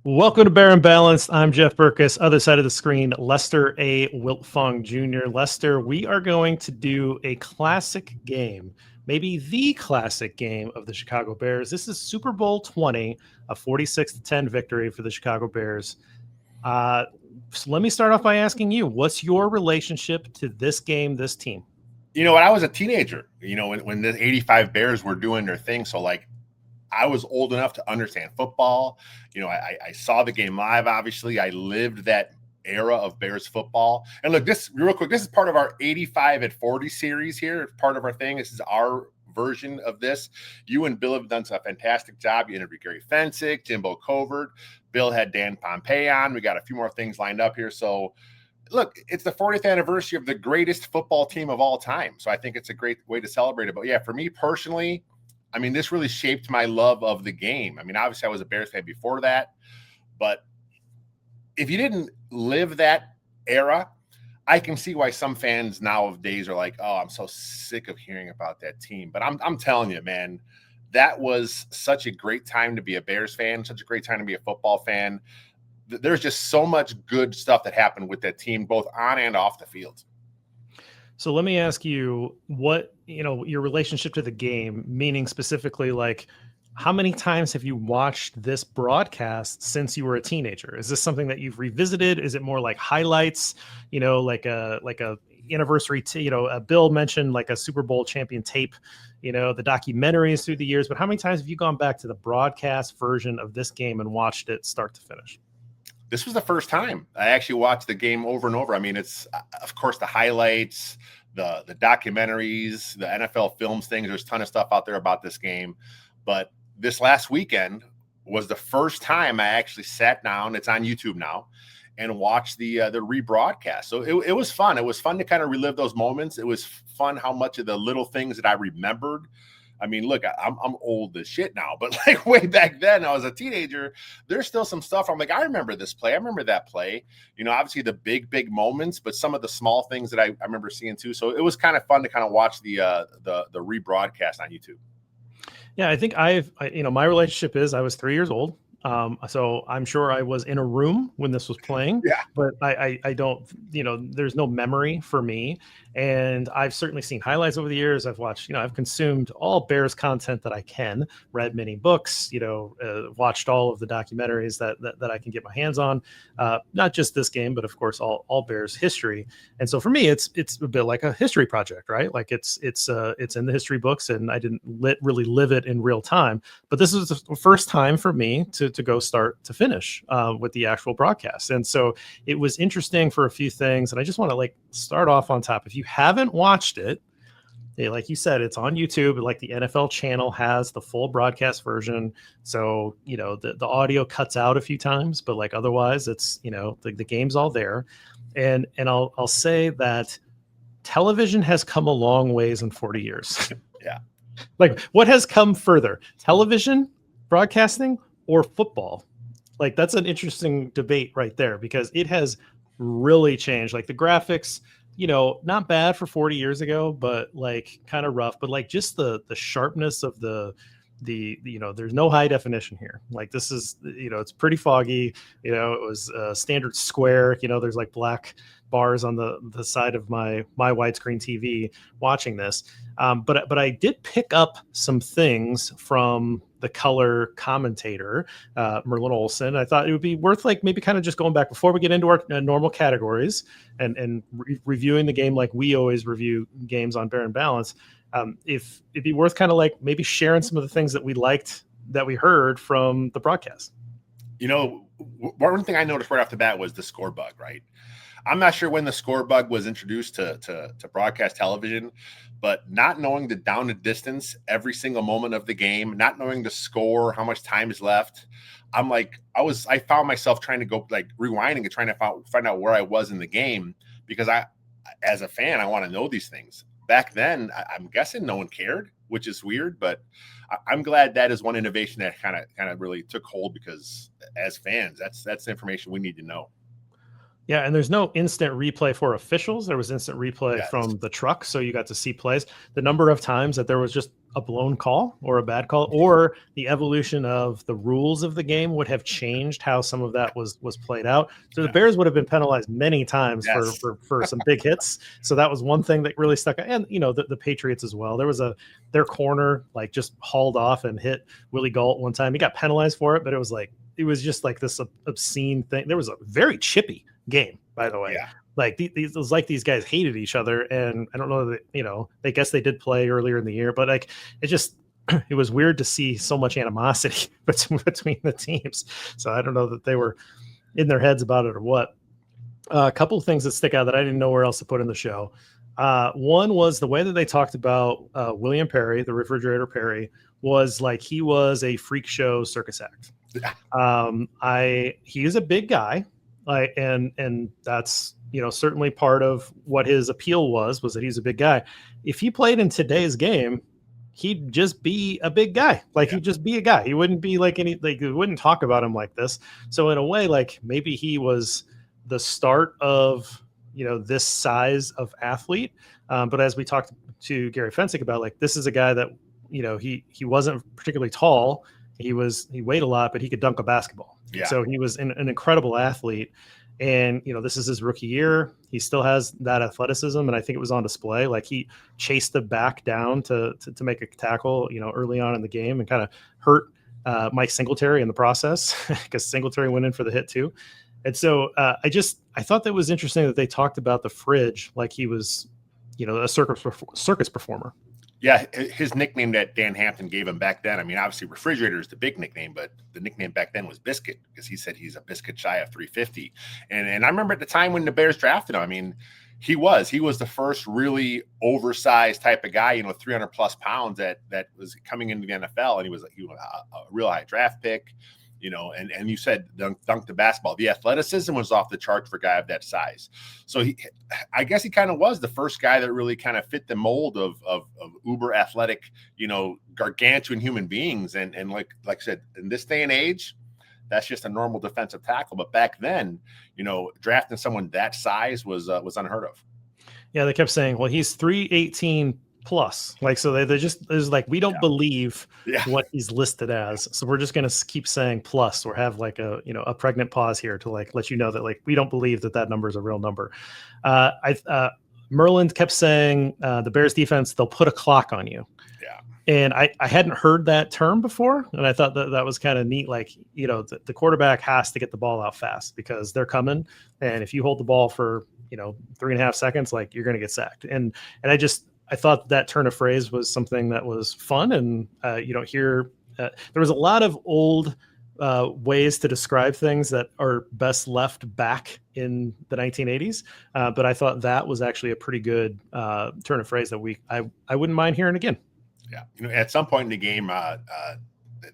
Welcome to Bear and Balanced. I'm Jeff Burkus. Other side of the screen, Lester A. Wiltfong Jr. Lester, we are going to do a classic game, maybe the classic game of the Chicago Bears. This is Super Bowl 20, a 46-10 victory for the Chicago Bears. So let me start off by asking you, what's your relationship to this game, this team? When I was a teenager, when the 85 Bears were doing their thing. So, I was old enough to understand football. I saw the game live, obviously. I lived that era of Bears football. And look, this real quick, this is part of our 85 at 40 series here. Part of our thing. This is our version of this. You and Bill have done a fantastic job. You interviewed Gary Fensick, Jimbo Covert. Bill had Dan Pompei on. We got a few more things lined up here. So, look, it's the 40th anniversary of the greatest football team of all time. So I think it's a great way to celebrate it. But yeah, for me personally, this really shaped my love of the game. Obviously I was a Bears fan before that, but if you didn't live that era, I can see why some fans nowadays are like, oh, I'm so sick of hearing about that team. But I'm telling you, man, that was such a great time to be a Bears fan, such a great time to be a football fan. There's just so much good stuff that happened with that team, both on and off the field. So let me ask you what, your relationship to the game, meaning specifically like how many times have you watched this broadcast since you were a teenager? Is this something that you've revisited? Is it more like highlights, like a anniversary, Bill mentioned like a Super Bowl champion tape, the documentaries through the years, but how many times have you gone back to the broadcast version of this game and watched it start to finish? This was the first time I actually watched the game over and over. It's, of course, the highlights, the documentaries, the NFL films things. There's a ton of stuff out there about this game. But this last weekend was the first time I actually sat down. It's on YouTube now, and watched the rebroadcast. So it was fun. It was fun to kind of relive those moments. It was fun how much of the little things that I remembered. Look, I'm old as shit now, but like way back then, I was a teenager. There's still some stuff. I'm like, I remember this play. I remember that play. Obviously the big moments, but some of the small things that I remember seeing too. So it was kind of fun to kind of watch the rebroadcast on YouTube. Yeah, I think my relationship is I was 3 years old. So I'm sure I was in a room when this was playing, Yeah. but I don't, there's no memory for me. And I've certainly seen highlights over the years. I've watched, I've consumed all Bears content that I can, read many books, watched all of the documentaries that I can get my hands on, not just this game, but of course all Bears history. And so for me, it's a bit like a history project, right? Like it's in the history books, and I didn't really live it in real time. But this was the first time for me to go start to finish with the actual broadcast. And so it was interesting for a few things. And I just want to start off on top. If you haven't watched it, like you said, it's on YouTube. Like the NFL channel has the full broadcast version. So, the audio cuts out a few times, but like otherwise it's, the game's all there. And I'll say that television has come a long ways in 40 years. Yeah. Like what has come further? Television, broadcasting, or football? Like that's an interesting debate right there, because it has really changed. Like the graphics, not bad for 40 years ago, but like kind of rough. But like just the sharpness of the there's no high definition here. Like this is, it's pretty foggy. It was a standard square. There's like black bars on the side of my widescreen TV watching this. But I did pick up some things from the color commentator, Merlin Olsen. I thought it would be worth maybe kind of just going back before we get into our normal categories and reviewing the game like we always review games on Bear and Balance. If it'd be worth kind of maybe sharing some of the things that we liked that we heard from the broadcast. One thing I noticed right off the bat was the score bug, right? I'm not sure when the score bug was introduced to broadcast television, but not knowing the down and distance every single moment of the game, not knowing the score, how much time is left. I found myself trying to go rewinding and trying to find out where I was in the game, because as a fan, I want to know these things. Back then, I'm guessing no one cared, which is weird, but I'm glad that is one innovation that kind of really took hold, because as fans, that's the information we need to know. Yeah, and there's no instant replay for officials. There was instant replay Yes. from the truck, so you got to see plays. The number of times that there was just a blown call or a bad call, or the evolution of the rules of the game would have changed how some of that was played out. So the Yeah. Bears would have been penalized many times for Yes. for some big hits. So that was one thing that really stuck out. And the Patriots as well. There was their corner like just hauled off and hit Willie Gault one time. He got penalized for it, but it was just like this obscene thing. There was a very chippy game, by the way. Yeah. Like it was like these guys hated each other, and I don't know that they guess they did play earlier in the year, but like it just it was weird to see so much animosity between the teams. So I don't know that they were in their heads about it or what. A couple of things that stick out that I didn't know where else to put in the show. One was the way that they talked about William Perry, the refrigerator Perry, was like he was a freak show circus act. He is a big guy. And that's certainly part of what his appeal was that he's a big guy. If he played in today's game, he'd just be a big guy. Like he'd just be a guy. He wouldn't be like we wouldn't talk about him like this. So in a way, like maybe he was the start of this size of athlete. But as we talked to Gary Fensick about, like this is a guy that he wasn't particularly tall. He weighed a lot, but he could dunk a basketball. Yeah. So he was an incredible athlete. And, this is his rookie year. He still has that athleticism. And I think it was on display. Like he chased the back down to make a tackle, early on in the game and kind of hurt Mike Singletary in the process because Singletary went in for the hit too. And so I thought that was interesting that they talked about the fridge like he was, a circus performer. Yeah, his nickname that Dan Hampton gave him back then. I mean, obviously, refrigerator is the big nickname, but the nickname back then was Biscuit because he said he's a biscuit shy of 350. And I remember at the time when the Bears drafted him, I mean, he was the first really oversized type of guy, 300 plus pounds that was coming into the NFL, and he was a real high draft pick. And you said dunk the basketball. The athleticism was off the charts for a guy of that size. So I guess he kind of was the first guy that really kind of fit the mold of uber athletic, gargantuan human beings. And like I said, in this day and age, that's just a normal defensive tackle. But back then, drafting someone that size was unheard of. Yeah, they kept saying, well, he's 318 plus. Like, so they just, there's like, we don't believe what he's listed as. So we're just going to keep saying plus or have like a pregnant pause here to like, let that like, we don't believe that number is a real number. Merlin kept saying the Bears defense, they'll put a clock on you. Yeah. And I hadn't heard that term before. And I thought that was kind of neat. Like, the quarterback has to get the ball out fast because they're coming. And if you hold the ball for, 3.5 seconds, like you're going to get sacked. And I thought that turn of phrase was something that was fun. And you don't hear, there was a lot of old ways to describe things that are best left back in the 1980s. But I thought that was actually a pretty good turn of phrase that I wouldn't mind hearing again. Yeah. At some point in the game,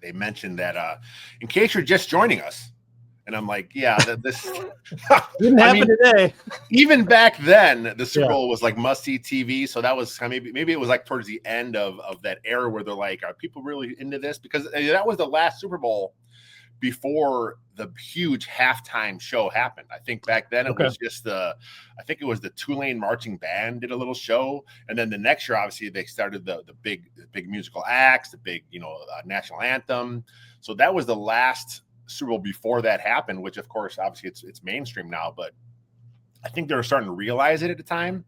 they mentioned that in case you're just joining us, and I'm like, yeah, this didn't happen today. Even back then, the Super Bowl was like must-see TV. So that was maybe it was like towards the end of that era where they're like, are people really into this? Because that was the last Super Bowl before the huge halftime show happened. I think back then it was just the Tulane marching band did a little show, and then the next year, obviously, they started the big musical acts, the big national anthem. So that was the last Super Bowl before that happened, which of course, obviously, it's mainstream now. But I think they were starting to realize it at the time.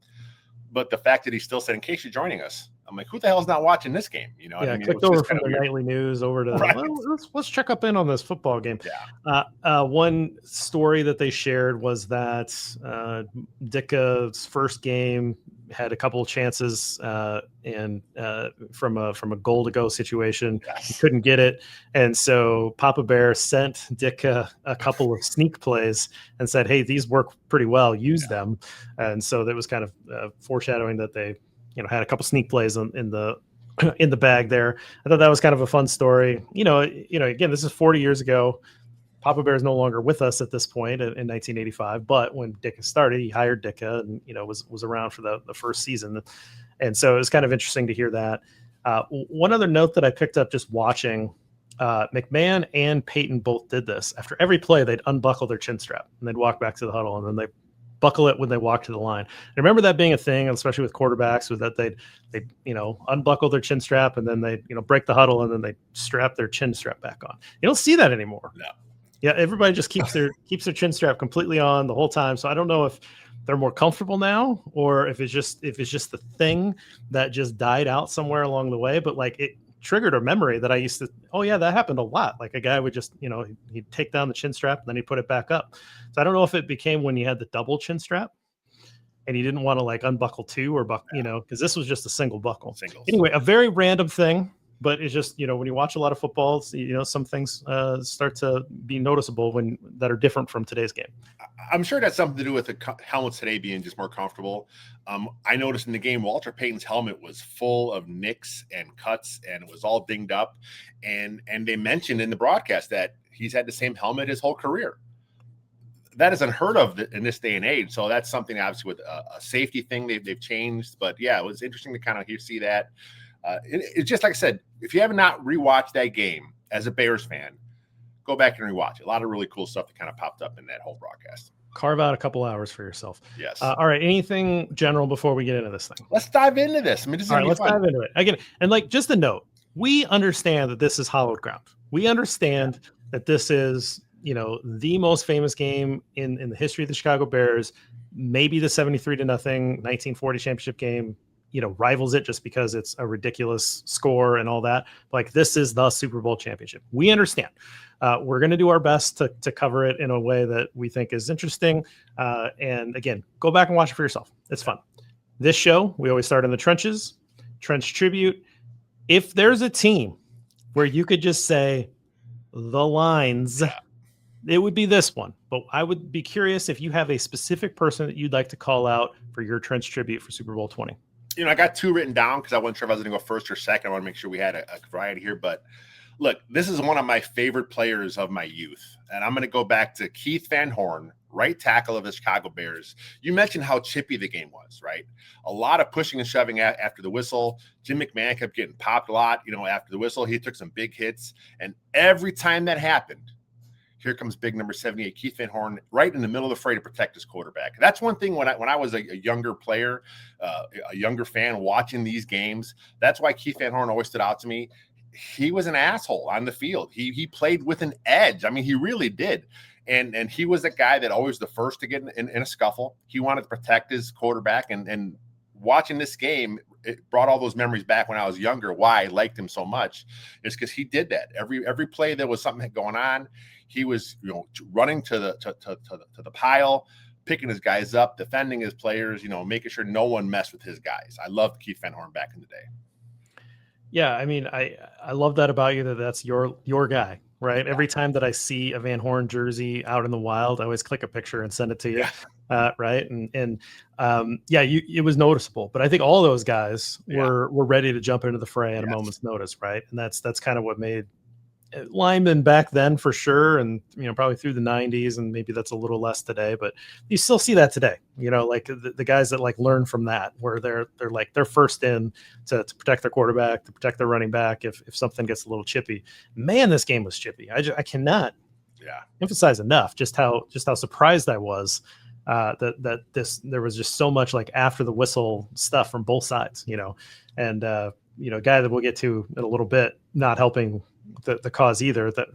But the fact that he still said, "In case you're joining us," I'm like, who the hell's not watching this game? Clicked over from the nightly news over to let's check up in on this football game. Yeah. One story that they shared was that Dicka's first game had a couple of chances and from a goal to go situation. He couldn't get it, and so Papa Bear sent Dicka a couple of sneak plays and said, "Hey, these work pretty well. Use them." And so that was kind of foreshadowing that they had a couple sneak plays in the bag there. I thought that was kind of a fun story. Again, this is 40 years ago. Papa Bear is no longer with us at this point in 1985, but when Dicka started, he hired Dicka and, was around for the first season. And so it was kind of interesting to hear that. One other note that I picked up just watching McMahon and Peyton both did this. After every play, they'd unbuckle their chin strap and they'd walk back to the huddle, and then they buckle it when they walk to the line. I remember that being a thing, especially with quarterbacks, was that they'd unbuckle their chin strap and then they break the huddle and then they strap their chin strap back on. You don't see that anymore. No. Yeah, everybody just keeps their chin strap completely on the whole time. So I don't know if they're more comfortable now or if it's just the thing that just died out somewhere along the way. But like, it triggered a memory that I used to, oh yeah, that happened a lot. Like a guy would just, he'd take down the chin strap and then he'd put it back up. So I don't know if it became when you had the double chin strap and you didn't want to like unbuckle two or because this was just a single buckle. Singles. Anyway, a very random thing, but it's just, when you watch a lot of football, some things start to be noticeable that are different from today's game. I'm sure that's something to do with the helmets today being just more comfortable. I noticed in the game, Walter Payton's helmet was full of nicks and cuts, and it was all dinged up. And they mentioned in the broadcast that he's had the same helmet his whole career. That is unheard of in this day and age. So that's something obviously with a safety thing they've changed. But yeah, it was interesting to kind of see that. It's just like I said, if you have not rewatched that game as a Bears fan, go back and rewatch it. A lot of really cool stuff that kind of popped up in that whole broadcast. Carve out a couple hours for yourself. Yes. All right. Anything general before we get into this thing? Let's dive into this. I mean, let's dive into it again. And like, just a note, we understand that this is hallowed ground. We understand that this is, the most famous game in the history of the Chicago Bears, maybe the 73-0 1940 championship game, rivals it just because it's a ridiculous score and all that. Like, this is the Super Bowl championship. We understand. We're going to do our best to cover it in a way that we think is interesting. And again, go back and watch it for yourself. It's fun. This show, we always start in the trenches, trench tribute. If there's a team where you could just say the lines, it would be this one. But I would be curious if you have a specific person that you'd like to call out for your trench tribute for Super Bowl 20. I got two written down because I wasn't sure if I was going to go first or second. I want to make sure we had a variety here. But look, this is one of my favorite players of my youth. And I'm going to go back to Keith Van Horn, right tackle of the Chicago Bears. You mentioned how chippy the game was, right? A lot of pushing and shoving after the whistle. Jim McMahon kept getting popped a lot, after the whistle. He took some big hits. And every time that happened, here comes big number 78, Keith Van Horn, right in the middle of the fray to protect his quarterback. That's one thing when I was a younger player, a younger fan watching these games. That's why Keith Van Horn always stood out to me. He was an asshole on the field. He played with an edge. I mean, he really did. And he was the guy that always the first to get in a scuffle. He wanted to protect his quarterback. And watching this game, it brought all those memories back when I was younger. Why I liked him so much is because he did that. Every play there was something going on, he was running to the pile, picking his guys up, defending his players, making sure no one messed with his guys. I loved Keith Van Horn back in the day. Yeah, I mean, I love that about you, that's your guy, right? Yeah. Every time that I see a Van Horn jersey out in the wild, I always click a picture and send it to you. Yeah. Right. And it was noticeable, but I think all those guys were ready to jump into the fray at a moment's notice. Right. And that's kind of what made linemen back then for sure. And, probably through the 90s, and maybe that's a little less today, but you still see that today, like the guys that like learn from that, where they're first in to protect their quarterback, to protect their running back. If something gets a little chippy, man, this game was chippy. I cannot emphasize enough just how surprised I was that there was just so much like after the whistle stuff from both sides, and a guy that we'll get to in a little bit, not helping the cause either. That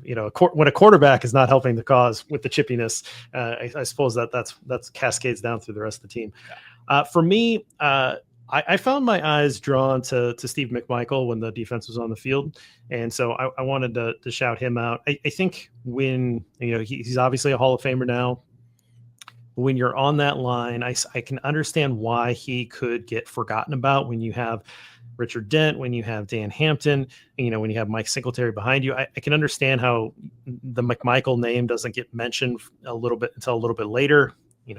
when a quarterback is not helping the cause with the chippiness, I suppose that's cascades down through the rest of the team. For me, I found my eyes drawn to Steve McMichael when the defense was on the field, and so I wanted to shout him out. I think when he's obviously a Hall of Famer now. When you're on that line, I can understand why he could get forgotten about when you have Richard Dent, when you have Dan Hampton, when you have Mike Singletary behind you. I can understand how the McMichael name doesn't get mentioned until a little bit later.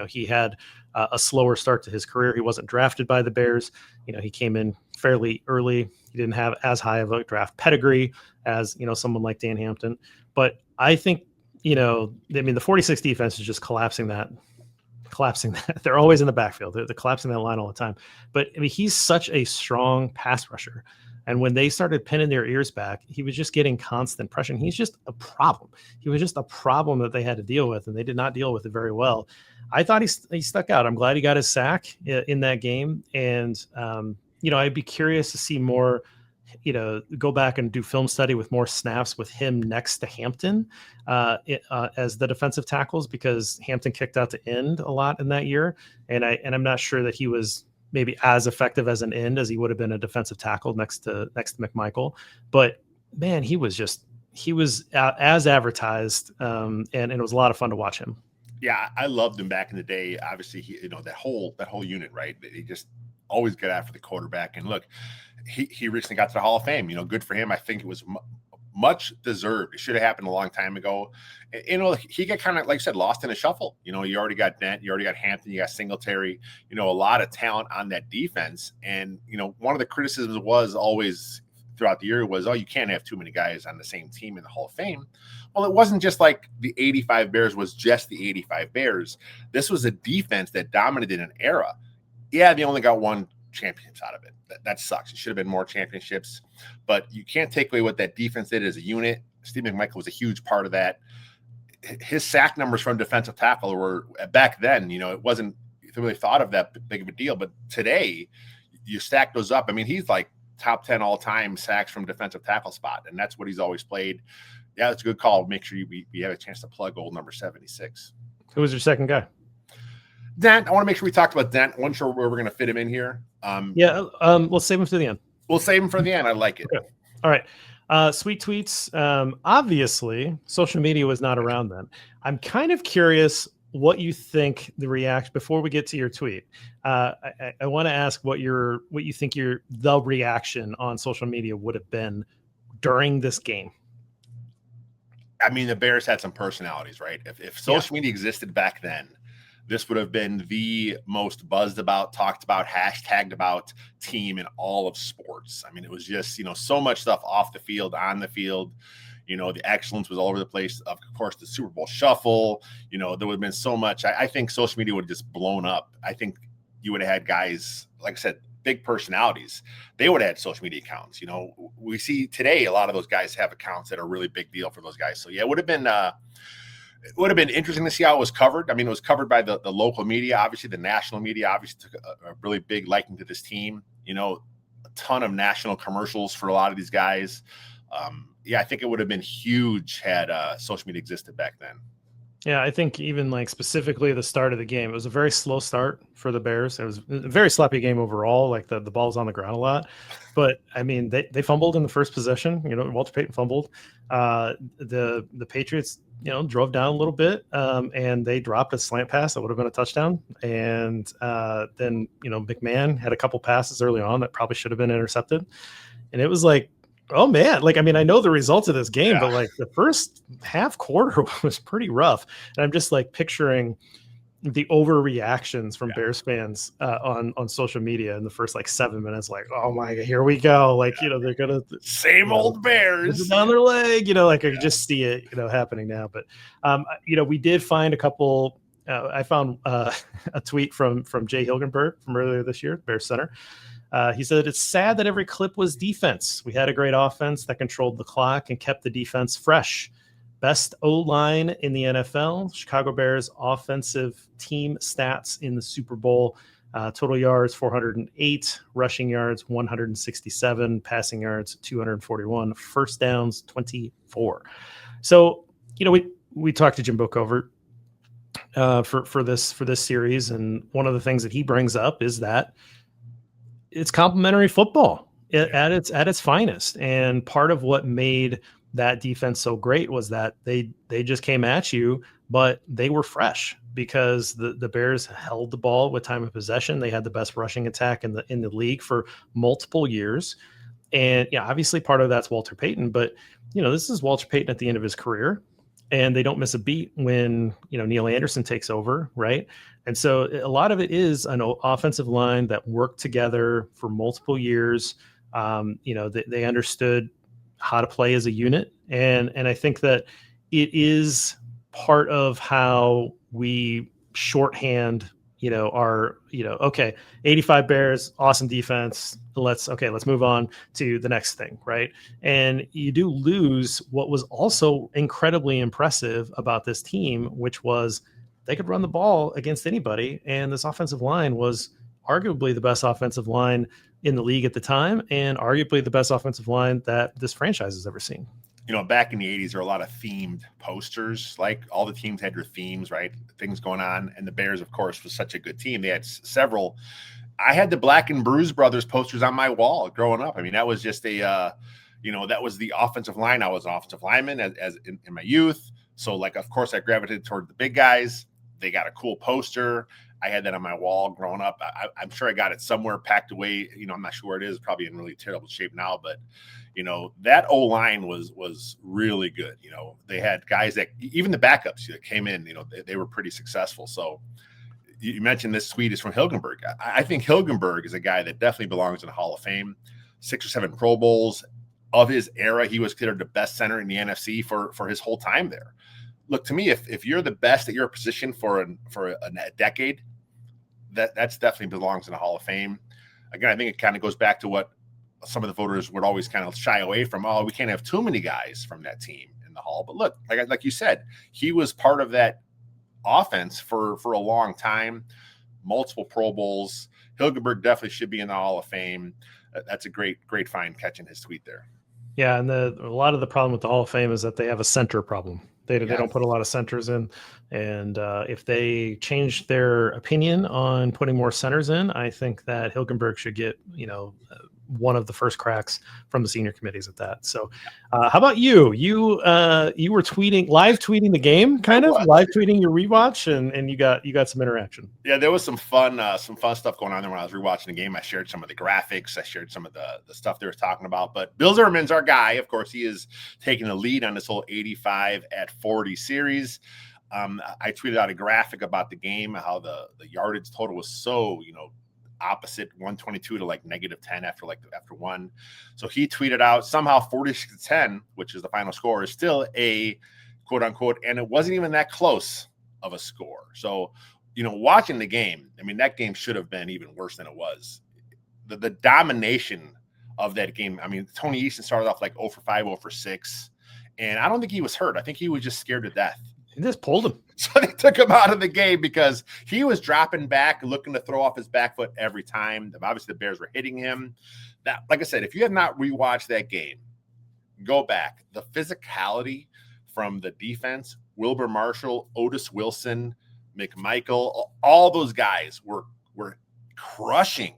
He had a slower start to his career. He wasn't drafted by the Bears. He came in fairly early. He didn't have as high of a draft pedigree as, someone like Dan Hampton. But I think, the 46 defense is just collapsing that. They're always in the backfield. They're collapsing that line all the time. But he's such a strong pass rusher And when they started pinning their ears back, he was just getting constant pressure. He's just a problem. He was just a problem that they had to deal with, and they did not deal with it very well. I thought he stuck out. I'm glad he got his sack in that game. And, I'd be curious to see more, go back and do film study with more snaps with him next to Hampton as the defensive tackles, because Hampton kicked out to end a lot in that year. And I'm not sure that he was maybe as effective as an end as he would have been a defensive tackle next to McMichael. But man, he was as advertised. And it was a lot of fun to watch him. Yeah, I loved him back in the day. Obviously, that whole unit, right? He just always got after the quarterback. And look, he recently got to the Hall of Fame. Good for him. I think it was much deserved. It should have happened a long time ago. He got kind of, like I said, lost in a shuffle. You already got Dent, you already got Hampton, you got Singletary. A lot of talent on that defense. And one of the criticisms was always throughout the year was, you can't have too many guys on the same team in the Hall of Fame. Well, it wasn't just like the 85 Bears was just the 85 Bears. This was a defense that dominated an era. Yeah, they only got one championships out of it. That sucks. It should have been more championships, but you can't take away what that defense did as a unit. Steve McMichael was a huge part of that. His sack numbers from defensive tackle were, back then, it wasn't really thought of that big of a deal, but today you stack those up. I mean, he's like top 10 all-time sacks from defensive tackle spot, and that's what he's always played. Yeah, that's a good call. Make sure we have a chance to plug old number 76. Who was your second guy? Dent. I want to make sure we talked about Dent. I wasn't sure where we're going to fit him in here. We'll save him to the end. We'll save him for the end. I like it. Okay. All right. Sweet tweets. Obviously, social media was not around then. I'm kind of curious what you think the reaction, before we get to your tweet. I want to ask what you think the reaction on social media would have been during this game. I mean, the Bears had some personalities, right? If social media existed back then, this would have been the most buzzed about, talked about, hashtagged about team in all of sports. I mean, it was just, so much stuff off the field, on the field. The excellence was all over the place. Of course, the Super Bowl shuffle, there would have been so much. I think social media would have just blown up. I think you would have had guys, like I said, big personalities. They would have had social media accounts. We see today a lot of those guys have accounts that are really big deal for those guys. So, yeah, it would have been interesting to see how it was covered. I mean, it was covered by the local media. Obviously, the national media obviously took a really big liking to this team. A ton of national commercials for a lot of these guys. I think it would have been huge had social media existed back then. Yeah, I think even like specifically the start of the game, it was a very slow start for the Bears. It was a very sloppy game overall. Like the ball was on the ground a lot, but I mean they fumbled in the first possession. Walter Payton fumbled. The Patriots drove down a little bit, and they dropped a slant pass that would have been a touchdown. And then McMahon had a couple passes early on that probably should have been intercepted. And it was like, oh man, like, I mean, I know the results of this game, but like the first half quarter was pretty rough. And I'm just like picturing the overreactions from Bears fans on social media in the first like 7 minutes, like, oh my God, here we go. Like, they're going to same old Bears down their leg, I could just see it, happening now. But, we did find a couple, I found a tweet from Jay Hilgenberg from earlier this year, Bears center. He said, it's sad that every clip was defense. We had a great offense that controlled the clock and kept the defense fresh. Best O-line in the NFL. Chicago Bears offensive team stats in the Super Bowl. Total yards, 408. Rushing yards, 167. Passing yards, 241. First downs, 24. So, we talked to Jim Bookover for this series, and one of the things that he brings up is that it's complementary football at its finest. And part of what made that defense so great was that they just came at you, but they were fresh because the Bears held the ball with time of possession. They had the best rushing attack in the league for multiple years. And obviously part of that's Walter Payton, but this is Walter Payton at the end of his career, and they don't miss a beat when, Neil Anderson takes over. Right. And so a lot of it is an offensive line that worked together for multiple years. They understood how to play as a unit. And I think that it is part of how we shorthand, are, okay, 85 Bears, awesome defense. Let's move on to the next thing, right? And you do lose what was also incredibly impressive about this team, which was they could run the ball against anybody. And this offensive line was arguably the best offensive line in the league at the time, and arguably the best offensive line that this franchise has ever seen. Back in the 80s, there were a lot of themed posters. Like all the teams had their themes, right? Things going on. And the Bears, of course, was such a good team. They had several. I had the Black and Bruce Brothers posters on my wall growing up. I mean, that was just that was the offensive line. I was an offensive lineman as in my youth. So, like, of course, I gravitated toward the big guys. They got a cool poster. I had that on my wall growing up. I'm sure I got it somewhere packed away. I'm not sure where it is. Probably in really terrible shape now, but that O-line was really good. They had guys that even the backups that came in, they were pretty successful. So you mentioned this tweet is from Hilgenberg. I think Hilgenberg is a guy that definitely belongs in the Hall of Fame. 6 or 7 Pro Bowls of his era. He was considered the best center in the NFC for his whole time there. Look, to me, if you're the best at your position for a decade, that's definitely belongs in the Hall of Fame. Again, I think it kind of goes back to what some of the voters would always kind of shy away from. Oh, we can't have too many guys from that team in the Hall. But look, like you said, he was part of that offense for a long time, multiple Pro Bowls. Hilgenberg definitely should be in the Hall of Fame. That's a great find catching his tweet there. Yeah, and a lot of the problem with the Hall of Fame is that they have a center problem. They don't put a lot of centers in, and if they change their opinion on putting more centers in, I think that Hilgenberg should get one of the first cracks from the senior committees at that. So, how about you? You were live tweeting the game, live tweeting your rewatch, and you got some interaction. Yeah, there was some fun stuff going on there when I was rewatching the game. I shared some of the graphics. I shared some of the stuff they were talking about. But Bill Zimmerman's our guy. Of course, he is taking the lead on this whole 85-40 series. I tweeted out a graphic about the game, how the yardage total was so opposite 122 to like -10 after one. So he tweeted out somehow 46-10, which is the final score, is still a quote unquote, and it wasn't even that close of a score. So, watching the game, I mean, that game should have been even worse than it was. The domination of that game. I mean, Tony Easton started off like 0 for 5, 0 for 6, and I don't think he was hurt. I think he was just scared to death. He just pulled him. So they took him out of the game because he was dropping back, looking to throw off his back foot every time. Obviously, the Bears were hitting him. That, like I said, if you have not rewatched that game, go back. The physicality from the defense, Wilbur Marshall, Otis Wilson, McMichael, all those guys were crushing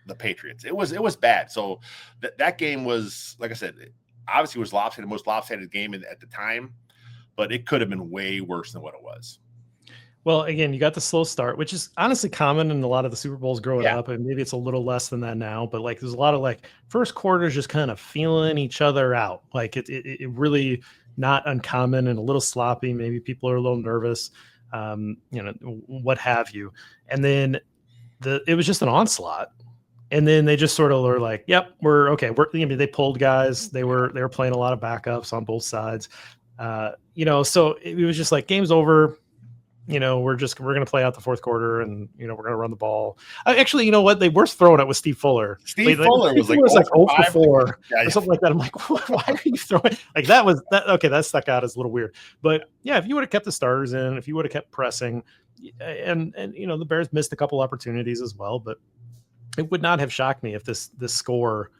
the Patriots. It was bad. So that game was, like I said, obviously it was lopsided, most lopsided game at the time. But it could have been way worse than what it was. Well, again, you got the slow start, which is honestly common in a lot of the Super Bowls growing up, and maybe it's a little less than that now. But there's a lot of first quarters just kind of feeling each other out. It really not uncommon and a little sloppy. Maybe people are a little nervous, what have you. And then it was just an onslaught. And then they just sort of were like, "Yep, we're okay." They pulled guys. They were playing a lot of backups on both sides. So it was just like, game's over. We're going to play out the fourth quarter, and we're going to run the ball. Actually, you know what? They were throwing it with Steve Fuller. Steve Fuller was like 0 for 4 or something like that. I'm like, why are you throwing that? Was that okay? That stuck out as a little weird. But yeah, if you would have kept the starters in, if you would have kept pressing, and the Bears missed a couple opportunities as well, but it would not have shocked me if this score,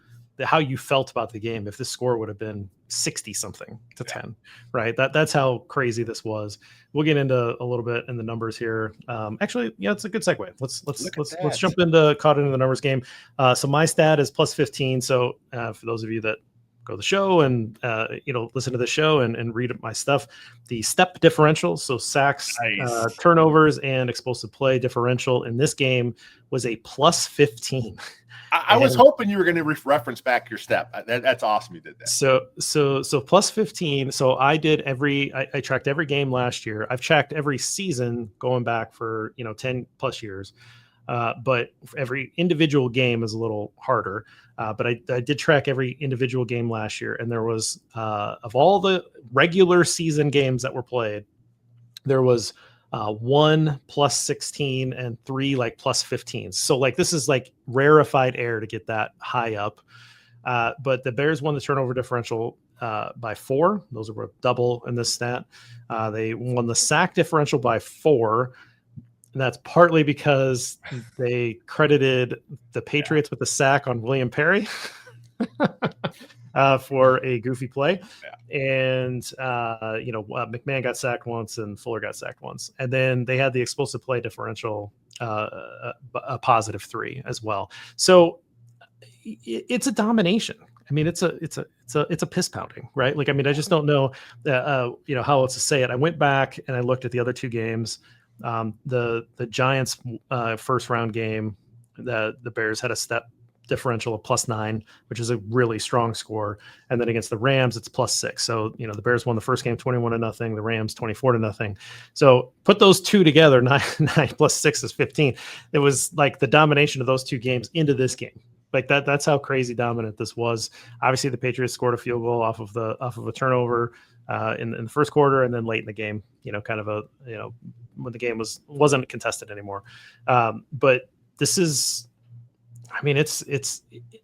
how you felt about the game, if this score would have been 60-something to 10, right? That's how crazy this was. We'll get into a little bit in the numbers here. Actually, it's a good segue. Let's jump into caught into the numbers game. So my stat is +15. So for those of you that go to the show and listen to the show and read my stuff, the step differential, so sacks, nice. Turnovers, and explosive play differential in this game was a +15. I was hoping you were going to reference back your step. That's awesome. You did that. So +15. So I tracked every game last year. I've tracked every season going back for 10 plus years. But every individual game is a little harder. But I did track every individual game last year, and there was of all the regular season games that were played, there was 1 plus 16, and 3 like plus 15. So like this is like rarefied air to get that high up. But the Bears won the turnover differential by 4. Those were double in this stat. They won the sack differential by 4. And that's partly because they credited the Patriots with the sack on William Perry for a goofy play. Yeah. And, McMahon got sacked once and Fuller got sacked once. And then they had the explosive play differential, a positive 3 as well. So it's a domination. I mean, it's a piss pounding, right? Like, I mean, I just don't know, how else to say it. I went back and I looked at the other 2 games. The Giants first round game, the Bears had a step differential of +9, which is a really strong score. And then against the Rams, it's +6. So, the Bears won the first game 21-0, the Rams 24-0. So put those 2 together, 9 plus 6 is 15. It was like the domination of those 2 games into this game. Like that's how crazy dominant this was. Obviously, the Patriots scored a field goal off of a turnover in the first quarter, and then late in the game, kind of when the game wasn't contested anymore. But this is, I mean, it's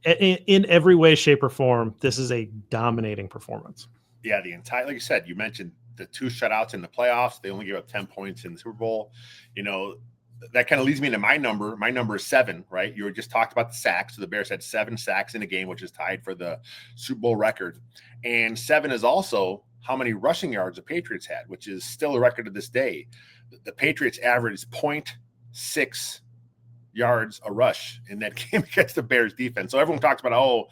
in every way, shape, or form, this is a dominating performance. Yeah, like you said, you mentioned the 2 shutouts in the playoffs. They only gave up 10 points in the Super Bowl. That kind of leads me into my number. My number is 7, right? You were just talked about the sacks. So the Bears had 7 sacks in a game, which is tied for the Super Bowl record. And 7 is also how many rushing yards the Patriots had, which is still a record to this day. The Patriots averaged 0.6 yards a rush in that game against the Bears defense. So everyone talks about,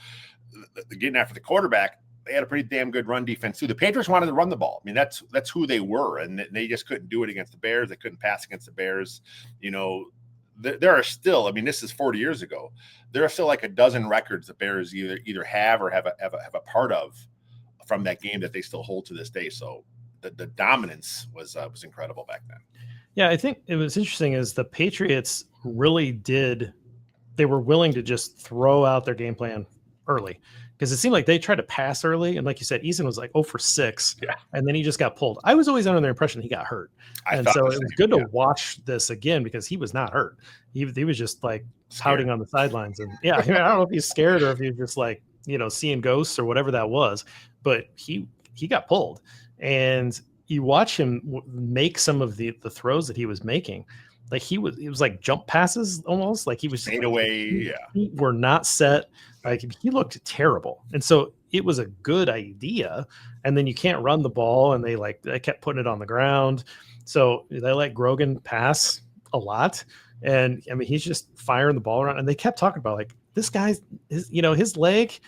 getting after the quarterback. They had a pretty damn good run defense too. The Patriots wanted to run the ball. I mean, that's who they were, and they just couldn't do it against the Bears. They couldn't pass against the Bears. There are still, I mean, this is 40 years ago. There are still like a dozen records the Bears either have or have a part of from that game that they still hold to this day. So the dominance was incredible back then. Yeah, I think it was interesting is the Patriots really they were willing to just throw out their game plan early, because it seemed like they tried to pass early. And like you said, Eason was like 0 for 6. Yeah. And then he just got pulled. I was always under the impression he got hurt. And so it was good to watch this again, because he was not hurt. He was just like pouting on the sidelines. And I don't know if he's scared or if he's just like, seeing ghosts or whatever that was, but he got pulled. And you watch him make some of the throws that he was making. Like it was like jump passes almost, like he was fade away. He were not set. Like he looked terrible. And so it was a good idea. And then you can't run the ball, and they kept putting it on the ground. So they let Grogan pass a lot. And I mean, he's just firing the ball around, and they kept talking about like this guy's his leg.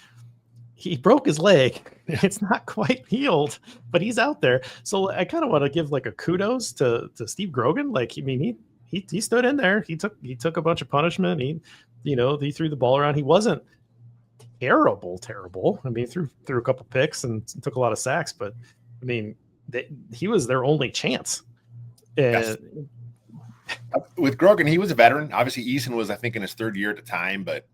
He broke his leg. It's not quite healed, but he's out there. So I kind of want to give like a kudos to Steve Grogan. Like, I mean, he stood in there. He took a bunch of punishment. He threw the ball around. He wasn't terrible. I mean, he threw a couple picks and took a lot of sacks, but I mean, he was their only chance. Yes. With Grogan, he was a veteran. Obviously, Eason was, I think, in his 3rd year at the time, but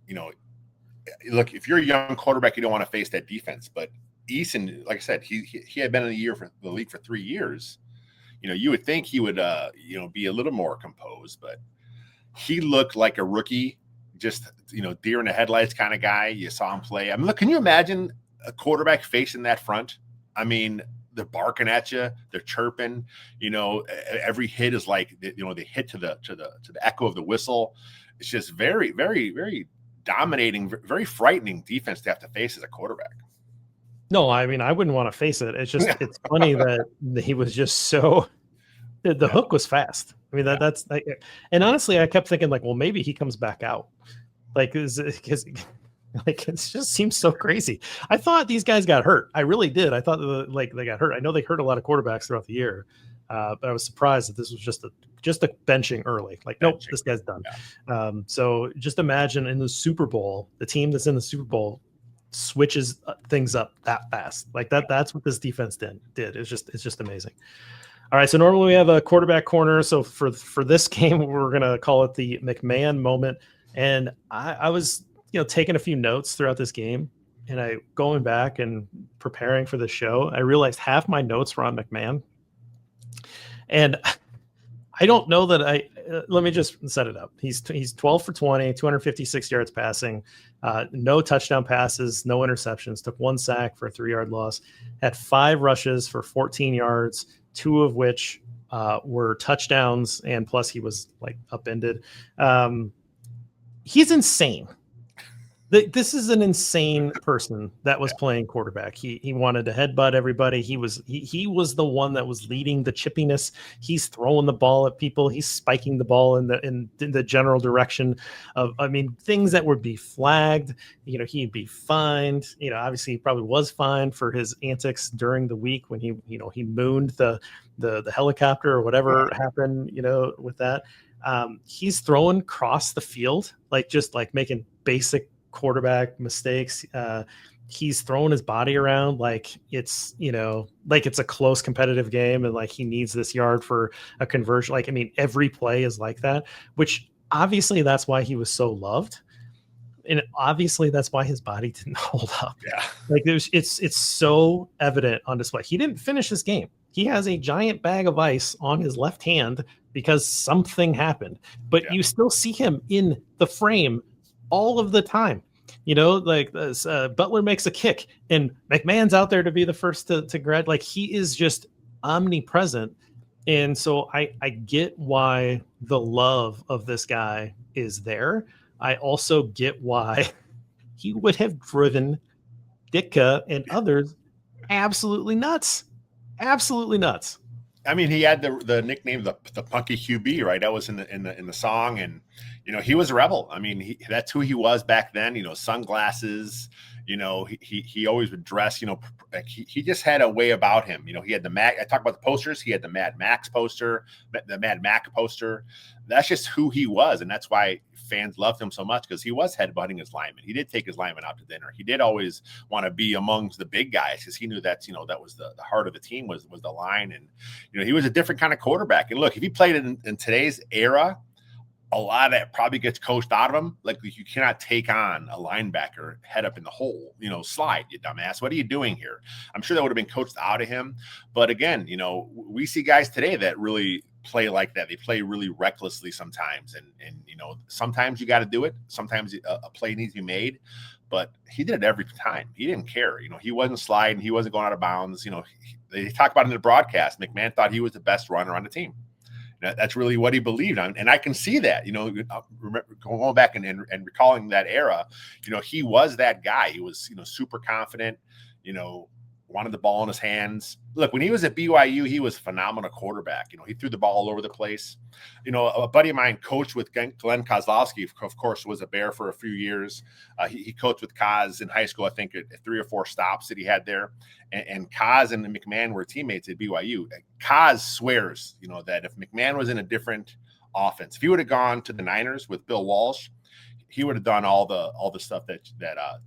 look, if you're a young quarterback, you don't want to face that defense. But Eason, like I said, he had been in the league for 3 years. You would think he would, be a little more composed, but he looked like a rookie, just, deer in the headlights kind of guy. You saw him play. I mean, look, can you imagine a quarterback facing that front? I mean, they're barking at you, they're chirping. Every hit is like, they hit to the echo of the whistle. It's just very, very, very dominating, very frightening defense to have to face as a quarterback. No, I mean, I wouldn't want to face it. It's just, it's funny that he was just so, the hook was fast. I mean, that's like, and honestly, I kept thinking like, well, maybe he comes back out. Like, because like, it just seems so crazy. I thought these guys got hurt. I really did. I thought they got hurt. I know they hurt a lot of quarterbacks throughout the year. But I was surprised that this was just a benching early. Like, nope, this guy's done. Yeah. So just imagine in the Super Bowl, the team that's in the Super Bowl switches things up that fast. Like that's what this defense did. It's just amazing. All right. So normally we have a quarterback corner. So for this game, we're going to call it the McMahon moment. And I was, taking a few notes throughout this game, and I going back and preparing for the show, I realized half my notes were on McMahon. And I don't know that let me just set it up. He's 12 for 20, 256 yards passing, no touchdown passes, no interceptions, took 1 sack for a 3-yard loss, had 5 rushes for 14 yards, 2 of which were touchdowns, and plus he was like upended. He's insane. This is an insane person that was playing quarterback. He wanted to headbutt everybody. He was the one that was leading the chippiness. He's throwing the ball at people. He's spiking the ball in the general direction of, I mean, things that would be flagged. You know, he'd be fined. You know, obviously he probably was fined for his antics during the week when he mooned the helicopter or whatever happened, you know, with that. He's throwing across the field, like just like making basic quarterback mistakes. He's throwing his body around like it's, you know, like it's a close competitive game and like he needs this yard for a conversion. Like, I mean, every play is like that, which obviously that's why he was so loved. And obviously that's why his body didn't hold up. Yeah. Like it's so evident on display. He didn't finish this game. He has a giant bag of ice on his left hand because something happened, but you still see him in the frame all of the time. You know, like Butler makes a kick and McMahon's out there to be the first to grab. Like he is just omnipresent. And so I get why the love of this guy is there. I also get why he would have driven Ditka and others absolutely nuts. Absolutely nuts. I mean, he had the nickname the Punky QB, right? That was in the song, and you know, he was a rebel. I mean, that's who he was back then. You know, sunglasses. You know, he always would dress. You know, like he just had a way about him. You know, he had the Mac. I talk about the posters. He had the Mad Max poster, the Mad Mac poster. That's just who he was, and that's why fans loved him so much, because he was headbutting his lineman. He did take his lineman out to dinner. He did always want to be amongst the big guys because he knew that's, you know, that was the heart of the team was the line. And, you know, he was a different kind of quarterback. And look, if he played in today's era, a lot of that probably gets coached out of him. Like, you cannot take on a linebacker head up in the hole, you know, slide, you dumbass. What are you doing here? I'm sure that would have been coached out of him. But again, you know, we see guys today that really play like that. They play really recklessly sometimes. And you know, sometimes you got to do it. Sometimes a play needs to be made. But he did it every time. He didn't care. You know, he wasn't sliding. He wasn't going out of bounds. You know, they talk about it in the broadcast. McMahon thought he was the best runner on the team. That's really what he believed on. And I can see that, you know, going back and recalling that era, you know, he was that guy. He was, you know, super confident, you know, wanted the ball in his hands. Look, when he was at BYU, he was a phenomenal quarterback. You know, he threw the ball all over the place. You know, a buddy of mine coached with Glenn Kozlowski, of course, was a Bear for a few years. He coached with Koz in high school, I think, at 3 or 4 stops that he had there. And Koz and McMahon were teammates at BYU. Koz swears, you know, that if McMahon was in a different offense, if he would have gone to the Niners with Bill Walsh, he would have done all the stuff that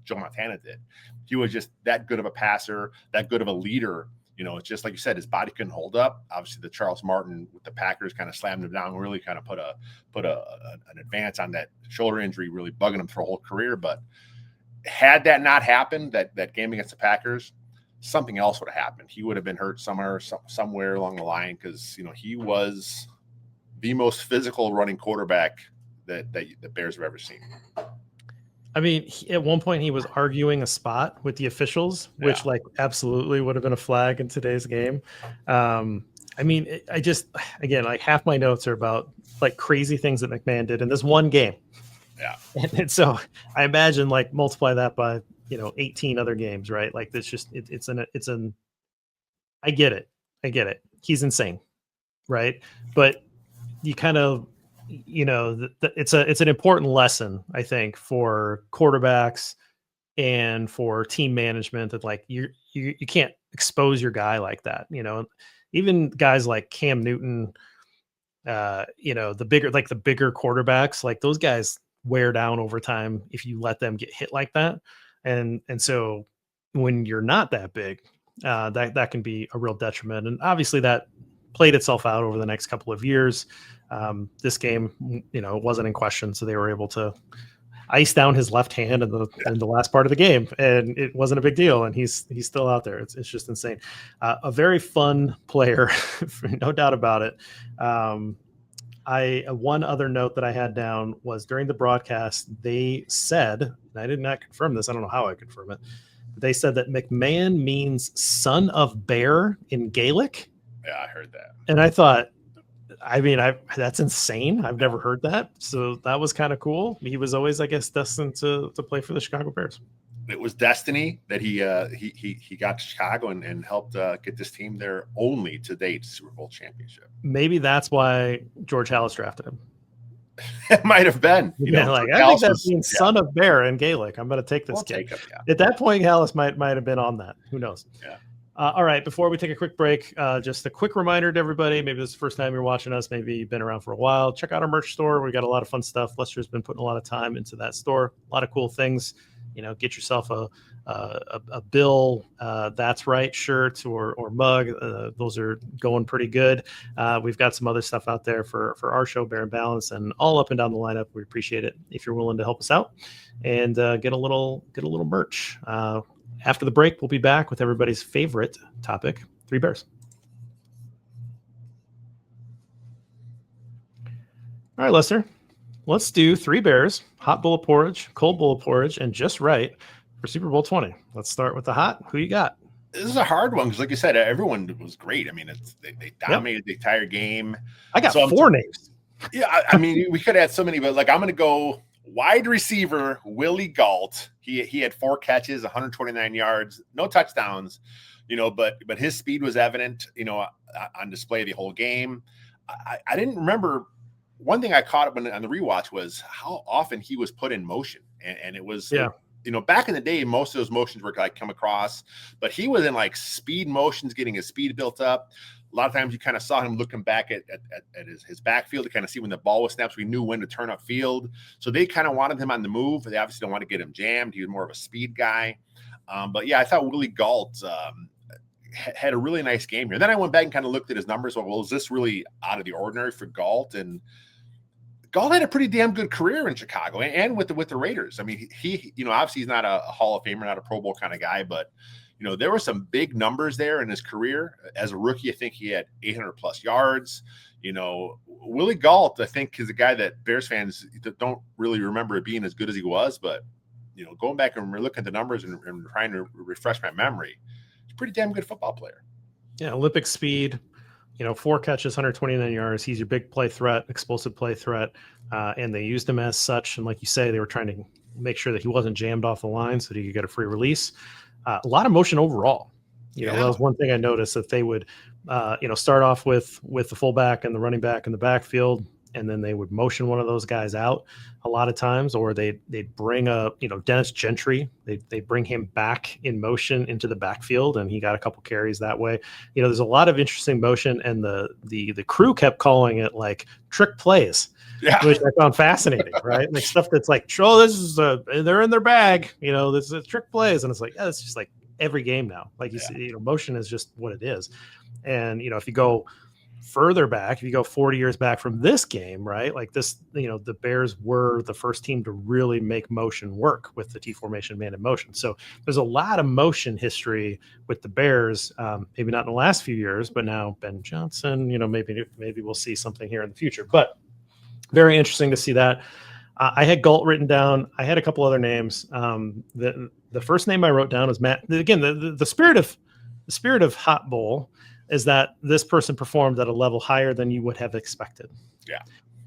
Joe Montana did. He was just that good of a passer, that good of a leader. You know, it's just like you said, his body couldn't hold up. Obviously, the Charles Martin with the Packers kind of slammed him down, really kind of put an advance on that shoulder injury, really bugging him for a whole career. But had that not happened, that game against the Packers, something else would have happened. He would have been hurt somewhere along the line, because, you know, he was the most physical running quarterback that the Bears have ever seen. I mean, at one point he was arguing a spot with the officials, which like absolutely would have been a flag in today's game. I mean, I just, again, like half my notes are about like crazy things that McMahon did in this one game. Yeah. And so I imagine like multiply that by, you know, 18 other games, right? Like that's just, I get it. He's insane. Right. But you kind of, you know, it's an important lesson, I think, for quarterbacks and for team management, that like you can't expose your guy like that. You know, even guys like Cam Newton, you know, the bigger quarterbacks, like those guys wear down over time if you let them get hit like that. And so when you're not that big, that can be a real detriment. And obviously that played itself out over the next couple of years. This game, you know, wasn't in question, so they were able to ice down his left hand in the last part of the game, and it wasn't a big deal. And he's still out there. It's just insane. A very fun player, no doubt about it. One other note that I had down was during the broadcast, they said, and I did not confirm this, I don't know how I confirm it, but they said that McMahon means son of bear in Gaelic. Yeah, I heard that. And I thought, that's insane. I've never heard that. So that was kind of cool. He was always, I guess, destined to play for the Chicago Bears. It was destiny that he got to Chicago and helped get this team their only to date Super Bowl championship. Maybe that's why George Halas drafted him. It might have been. I think that means son of bear in Gaelic. I'm going to take this kid. At that point, Halas might have been on that. Who knows? Yeah. All right. Before we take a quick break, just a quick reminder to everybody. Maybe this is the first time you're watching us. Maybe you've been around for a while. Check out our merch store. We got a lot of fun stuff. Lester's been putting a lot of time into that store. A lot of cool things. Get yourself a Bill That's Right shirt or mug. Those are going pretty good. We've got some other stuff out there for our show, Bear and Balance, and all up and down the lineup. We appreciate it if you're willing to help us out and get a little merch. After the break, we'll be back with everybody's favorite topic, Three Bears. All right, Lester. Let's do Three Bears, hot bowl of porridge, cold bowl of porridge, and just right for Super Bowl 20. Let's start with the hot. Who you got? This is a hard one because, like you said, everyone was great. I mean, they dominated the entire game. I got four names. Yeah, I mean, we could have so many, but I'm going to go wide receiver Willie Gault. He had 4 catches, 129 yards, no touchdowns, but his speed was evident, on display the whole game. I didn't remember. One thing I caught up on the rewatch was how often he was put in motion. And it was, back in the day, most of those motions were like come across, but he was in like speed motions, getting his speed built up. A lot of times you kind of saw him looking back at his backfield to kind of see when the ball was snapped. So we knew when to turn up field. So they kind of wanted him on the move. They obviously don't want to get him jammed. He was more of a speed guy. But yeah, I thought Willie Gault had a really nice game here. Then I went back and kind of looked at his numbers. Well, is this really out of the ordinary for Gault? And Gault had a pretty damn good career in Chicago and with the Raiders. I mean, he obviously he's not a Hall of Famer, not a Pro Bowl kind of guy, but there were some big numbers there in his career. As a rookie, I think he had 800 plus yards. Willie Gault, I think, is a guy that Bears fans don't really remember being as good as he was, but going back and looking at the numbers and trying to refresh my memory, he's a pretty damn good football player. Yeah, Olympic speed. 4 catches, 129 yards. He's your big play threat, explosive play threat. And they used him as such. And like you say, they were trying to make sure that he wasn't jammed off the line so that he could get a free release. A lot of motion overall. That was one thing I noticed, that they would, start off with the fullback and the running back in the backfield, and then they would motion one of those guys out a lot of times, or they'd bring Dennis Gentry. They bring him back in motion into the backfield, and he got a couple carries that way. There's a lot of interesting motion, and the crew kept calling it like trick plays. Yeah. Which I found fascinating, right? Like stuff that's like, this is they're in their bag, this is trick plays. And it's like, it's just like every game now. Like you see, motion is just what it is. And, if you go further back, if you go 40 years back from this game, right? Like this, the Bears were the first team to really make motion work with the T formation man in motion. So there's a lot of motion history with the Bears, maybe not in the last few years, but now Ben Johnson, maybe we'll see something here in the future, but very interesting to see that. I had Gault written down. I had a couple other names. The first name I wrote down was Matt. Again, the spirit of Hot Bowl is that this person performed at a level higher than you would have expected. Yeah.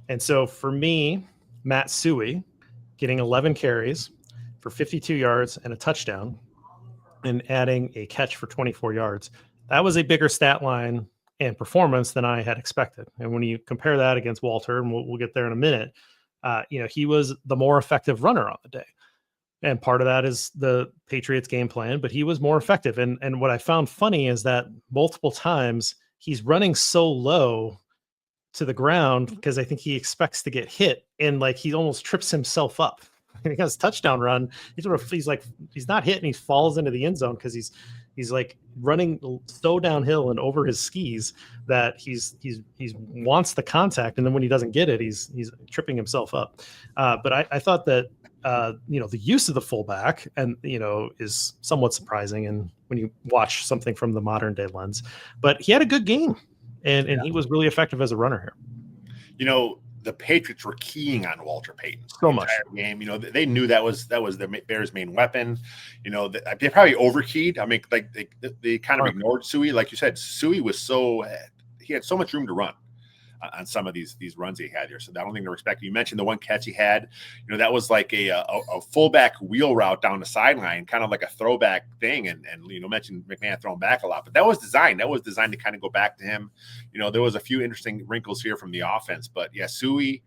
And so for me, Matt Suhey getting 11 carries for 52 yards and a touchdown and adding a catch for 24 yards. That was a bigger stat line and performance than I had expected. And when you compare that against Walter, and we'll get there in a minute, he was the more effective runner on the day. And part of that is the Patriots game plan, but he was more effective. And what I found funny is that multiple times he's running so low to the ground because I think he expects to get hit, and like he almost trips himself up. He has a touchdown run. He's not hit, and he falls into the end zone because he's like running so downhill and over his skis that he's wants the contact, and then when he doesn't get it, he's tripping himself up. But I thought that the use of the fullback and is somewhat surprising, and when you watch something from the modern day lens. But he had a good game, and he was really effective as a runner here. The Patriots were keying on Walter Payton So the much. entire game. They knew that was the Bears' main weapon. They probably overkeyed. I mean, like they kind of ignored Suey. Like you said, Suey was he had so much room to run on some of these runs he had here. So I don't think they're expecting. You mentioned the one catch he had. That was like a fullback wheel route down the sideline, kind of like a throwback thing. And mentioned McMahon throwing back a lot, but that was designed. That was designed to kind of go back to him. There was a few interesting wrinkles here from the offense, but yeah, Suey,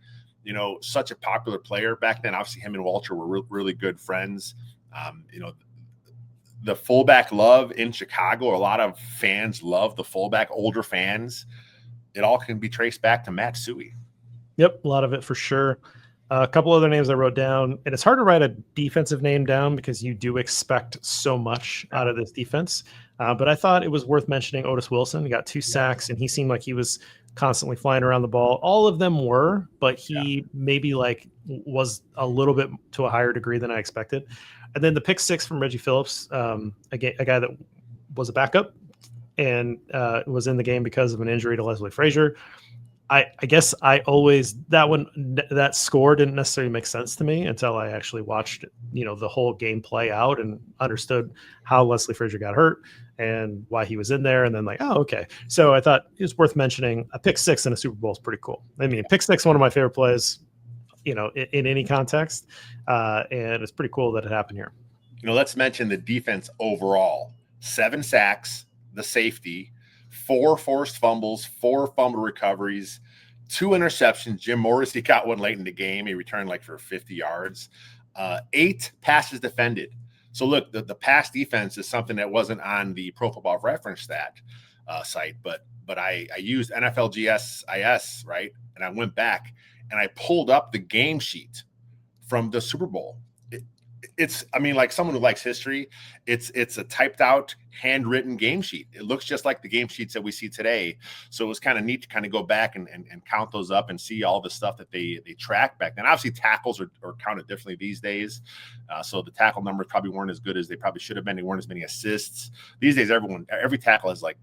such a popular player back then. Obviously, him and Walter were really good friends. The fullback love in Chicago, a lot of fans love the fullback, older fans. It all can be traced back to Matt Suey. Yep, a lot of it for sure. A couple other names I wrote down, and it's hard to write a defensive name down because you do expect so much out of this defense. But I thought it was worth mentioning Otis Wilson. He got 2 sacks, and he seemed like he was constantly flying around the ball. All of them were, but he maybe was a little bit to a higher degree than I expected. And then the pick 6 from Reggie Phillips, a guy that was a backup and was in the game because of an injury to Leslie Frazier. I guess that score didn't necessarily make sense to me until I actually watched, the whole game play out and understood how Leslie Frazier got hurt and why he was in there. And then okay. So I thought it was worth mentioning. A pick 6 in a Super Bowl is pretty cool. I mean, pick 6, one of my favorite plays, in any context. And it's pretty cool that it happened here. Let's mention the defense overall. 7 sacks, the safety, 4 forced fumbles, 4 fumble recoveries, 2 interceptions. Jim Morrissey got one late in the game. He returned for 50 yards. 8 passes defended. So look, the pass defense is something that wasn't on the Pro Football Reference stat site, but I used NFL GSIS, right? And I went back and I pulled up the game sheet from the Super Bowl. It's someone who likes history, it's a typed out, handwritten game sheet. It looks just like the game sheets that we see today. So it was kind of neat to kind of go back and count those up and see all the stuff that they track back then. Obviously, tackles are counted differently these days. So the tackle numbers probably weren't as good as they probably should have been. They weren't as many assists. These days, every tackle is a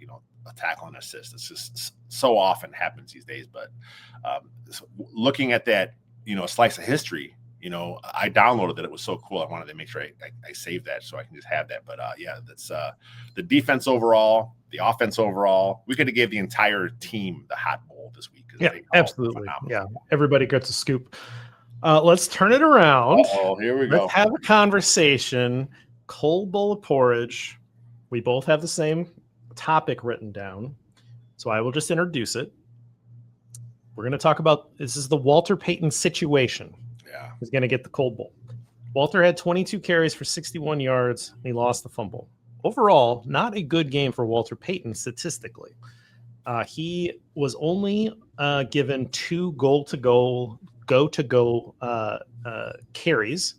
tackle and assist. It's just so often happens these days. But looking at that, a slice of history, I downloaded that. It was so cool. I wanted to make sure I saved that so I can just have that. But that's the defense overall, the offense overall. We could have gave the entire team the Hot Bowl this week. Yeah, absolutely. Yeah, everybody gets a scoop. Let's turn it around. Oh, here we go. Let's have a conversation. Cold bowl of porridge. We both have the same topic written down, so I will just introduce it. We're going to talk about this is the Walter Payton situation. Yeah. He's going to get the Cold Bowl. Walter had 22 carries for 61 yards, and he lost the fumble. Overall, not a good game for Walter Payton statistically. He was only given 2 go-to-go carries.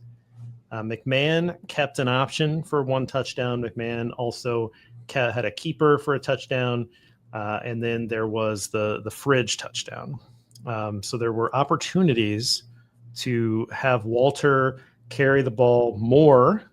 McMahon kept an option for 1 touchdown. McMahon also had a keeper for a touchdown. And then there was the fridge touchdown. So there were opportunities to have Walter carry the ball more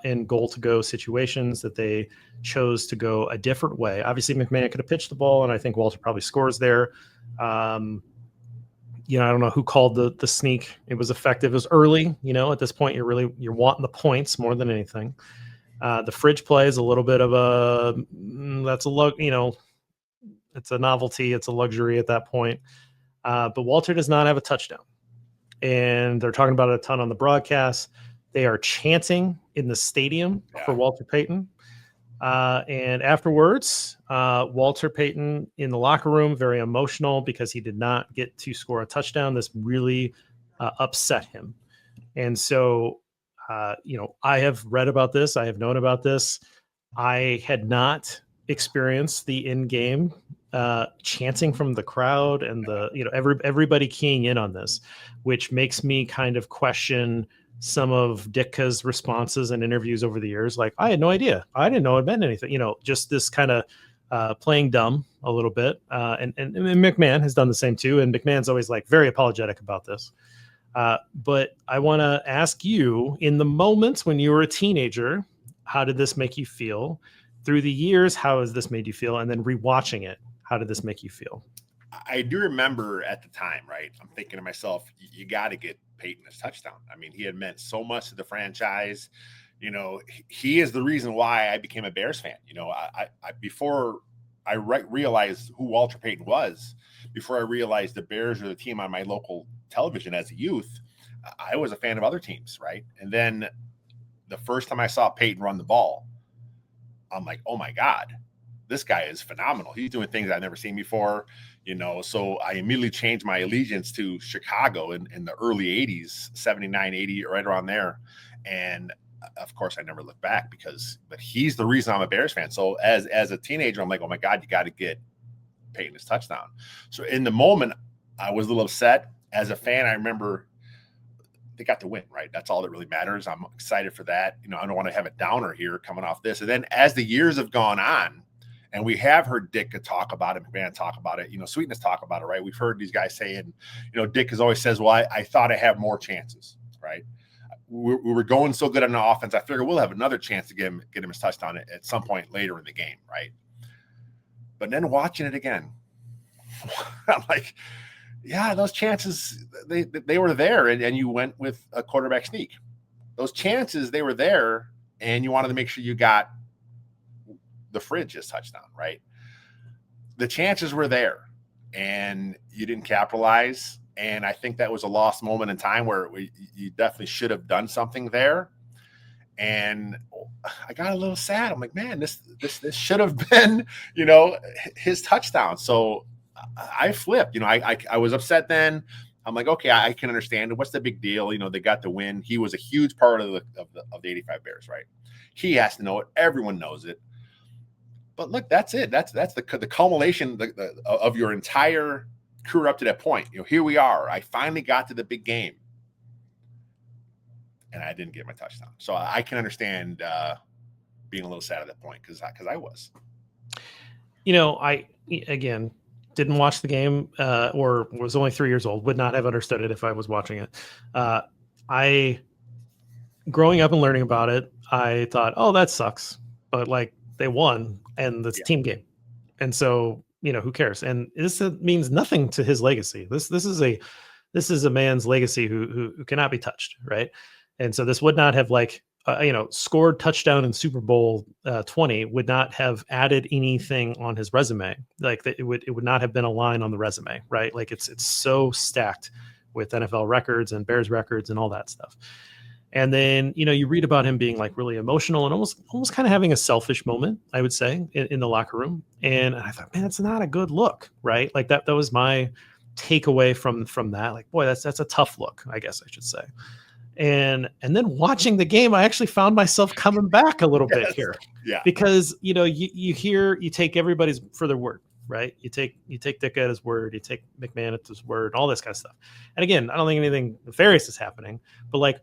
in goal-to-go situations that they chose to go a different way. Obviously, McMahon could have pitched the ball, and I think Walter probably scores there. I don't know who called the sneak. It was effective. It was early. At this point, you're wanting the points more than anything. The fridge play is a little bit of it's a novelty. It's a luxury at that point. But Walter does not have a touchdown. And they're talking about it a ton on the broadcast. They are chanting in the stadium for Walter Payton. And afterwards, Walter Payton in the locker room, very emotional because he did not get to score a touchdown. This really upset him. And so, I have read about this. I have known about this. I had not experienced the in-game chanting from the crowd and everybody keying in on this, which makes me kind of question some of Ditka's responses and interviews over the years. I had no idea. I didn't know it meant anything, just this kind of playing dumb a little bit. And McMahon has done the same too. And McMahon's always very apologetic about this. But I want to ask you, in the moments when you were a teenager, how did this make you feel? Through the years, how has this made you feel? And then rewatching it, how did this make you feel? I do remember at the time, right? I'm thinking to myself, you got to get Peyton his touchdown. I mean, he had meant so much to the franchise. You know, he is the reason why I became a Bears fan. You know, before I realized who Walter Payton was, before I realized the Bears were the team on my local television as a youth, I was a fan of other teams, right? And then the first time I saw Peyton run the ball, I'm like, oh my God, this guy is phenomenal. He's doing things I've never seen before, you know. So I immediately changed my allegiance to Chicago in the early 80s, 79, 80, right around there. And of course, I never looked back but he's the reason I'm a Bears fan. So as a teenager, I'm like, oh my God, you got to get Peyton his touchdown. So in the moment, I was a little upset. As a fan, I remember they got to win, right? That's all that really matters. I'm excited for that. You know, I don't want to have a downer here coming off this. And then as the years have gone on, and we have heard Dick talk about it, McMahon talk about it, you know, Sweetness talk about it, right? We've heard these guys saying, you know, Dick has always says, well, I thought I have more chances, right? We were going so good on the offense. I figured we'll have another chance to get him his touchdown at some point later in the game, right? But then watching it again, I'm like, yeah, those chances, they were there, and you went with a quarterback sneak. Those chances, they were there, and you wanted to make sure you got the Fridge's touchdown, right? The chances were there, and you didn't capitalize, and I think that was a lost moment in time where you definitely should have done something there. And I got a little sad. I'm like, man, this should have been, you know, his touchdown. So I flipped. You know, I was upset then. I'm like, okay, I can understand it. What's the big deal? You know, they got the win. He was a huge part of the 85 Bears, right? He has to know it. Everyone knows it. But look, that's it. That's the culmination of your entire career up to that point. You know, here we are. I finally got to the big game, and I didn't get my touchdown. So I can understand being a little sad at that point because I was. You know, I again didn't watch the game or was only 3 years old. Would not have understood it if I was watching it. I growing up and learning about it, I thought, oh, that sucks. But like they won, and it's a team game, and so you know who cares. And this means nothing to his legacy. This is a man's legacy who cannot be touched, right? And so this would not have scored touchdown in Super Bowl 20 would not have added anything on his resume. Like it would not have been a line on the resume, right? Like it's so stacked with NFL records and Bears records and all that stuff. And then, you know, you read about him being like really emotional and almost kind of having a selfish moment, I would say, in the locker room. And I thought, man, it's not a good look, right? Like that was my takeaway from that. Like, boy, that's a tough look, I guess I should say. And then watching the game, I actually found myself coming back a little bit here. Yeah. Because, you know, you take everybody's for their word, right? You take Dick at his word, you take McMahon at his word, all this kind of stuff. And again, I don't think anything nefarious is happening, but like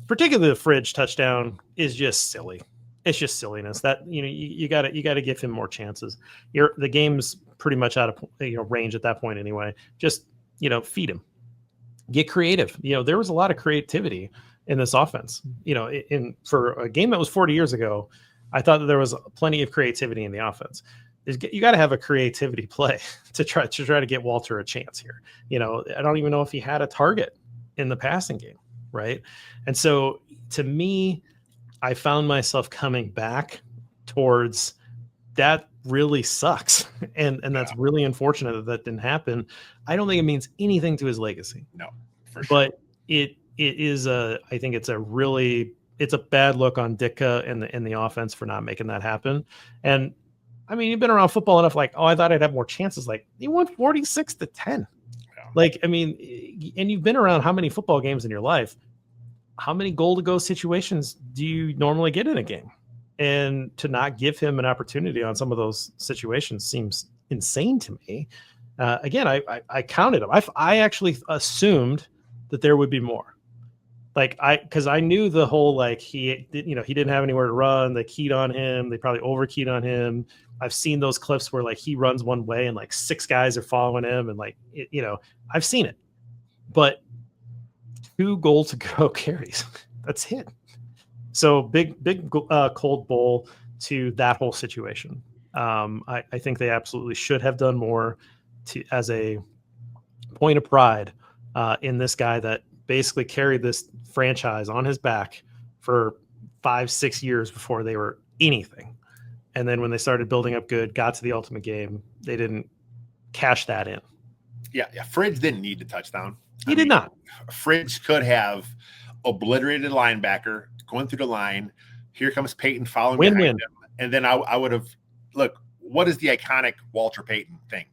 particularly the Fridge touchdown is just silly. It's just silliness that, you know, you got to give him more chances. The game's pretty much out of range at that point anyway. Just, you know, feed him. Get creative. You know, there was a lot of creativity in this offense. You know, for a game that was 40 years ago, I thought that there was plenty of creativity in the offense. You got to have a creativity play to try to get Walter a chance here. You know, I don't even know if he had a target in the passing game, right? And so, to me, I found myself coming back towards that. Really sucks, and that's really unfortunate that didn't happen. I don't think it means anything to his legacy. No, for sure. But it is I think it's a bad look on Ditka and the offense for not making that happen. And I mean, you've been around football enough. Like, oh, I thought I'd have more chances. Like, you won 46-10. Yeah. Like, I mean, and you've been around how many football games in your life? How many goal-to-go situations do you normally get in a game? And to not give him an opportunity on some of those situations seems insane to me. Again, I counted them. I actually assumed that there would be more. Because I knew the whole, like, he didn't have anywhere to run. They keyed on him. They probably overkeyed on him. I've seen those clips where like he runs one way and like 6 guys are following him, and like I've seen it. But 2 goal-to-go carries. That's it. So big cold bowl to that whole situation. I think they absolutely should have done more. as a point of pride in this guy that basically carried this franchise on his back for 5-6 years before they were anything. And then when they started building up good, got to the ultimate game, they didn't cash that in. Yeah. Fridge didn't need the touchdown. He did not. Fridge could have obliterated linebacker going through the line. Here comes Peyton following behind him. And then I would have, look, what is the iconic Walter Payton thing?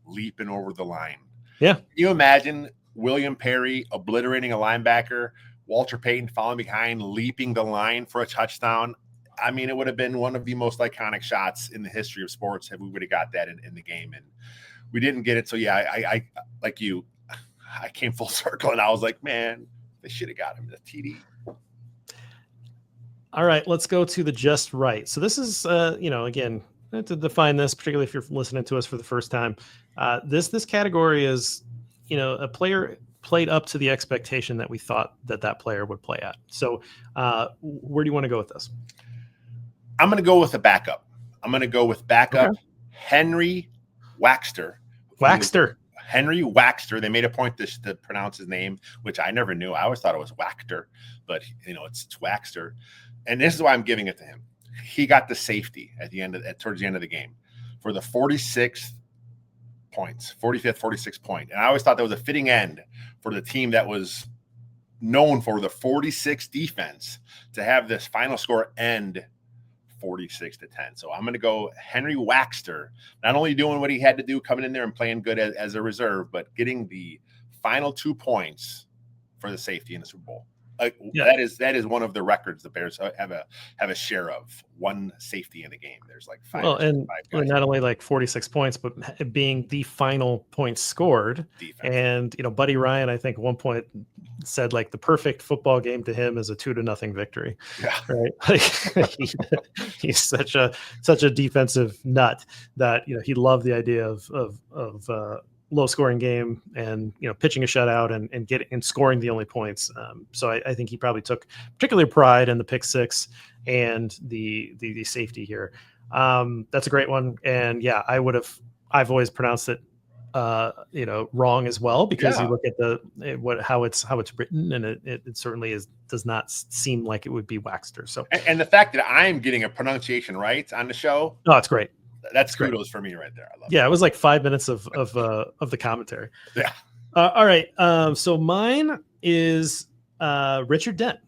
Leaping over the line. Yeah. Can you imagine William Perry obliterating a linebacker, Walter Payton following behind, leaping the line for a touchdown? I mean, it would have been one of the most iconic shots in the history of sports if we would have got that in the game. And we didn't get it. So, yeah, I like you, I came full circle, and I was like, man, they should have got him the TD. All right, let's go to the just right. So this is, again, to define this, particularly if you're listening to us for the first time, this category is, a player played up to the expectation that we thought that player would play at. So where do you want to go with this? I'm going to go with a backup. Okay. Henry Waxter. Henry Waxter. They made a point to pronounce his name, which I never knew. I always thought it was Wachter, but it's Waxter. And this is why I'm giving it to him. He got the safety towards the end of the game for the 45th, 46th point. And I always thought that was a fitting end for the team that was known for the 46 defense to have this final score end 46-10. So I'm going to go Henry Waxter, not only doing what he had to do coming in there and playing good as a reserve, but getting the final 2 points for the safety in the Super Bowl. That is one of the records the Bears have a share of, one safety in the game. There's like five. Well, and not only like 46 points, but being the final points scored. Defense. And Buddy Ryan, I think at one point said like the perfect football game to him is a 2-0 victory. Yeah. Right. Like he's such a defensive nut that he loved the idea of low scoring game and pitching a shutout and scoring the only points. So I think he probably took particular pride in the pick six and the safety here. That's a great one. And yeah, I've always pronounced it wrong as well, because you look at how it's written, and it certainly does not seem like it would be Waxter. So and the fact that I'm getting a pronunciation right on the show, it's great. That's kudos for me right there. I love it. It was like 5 minutes of the commentary. Yeah. All right. So mine is Richard Dent.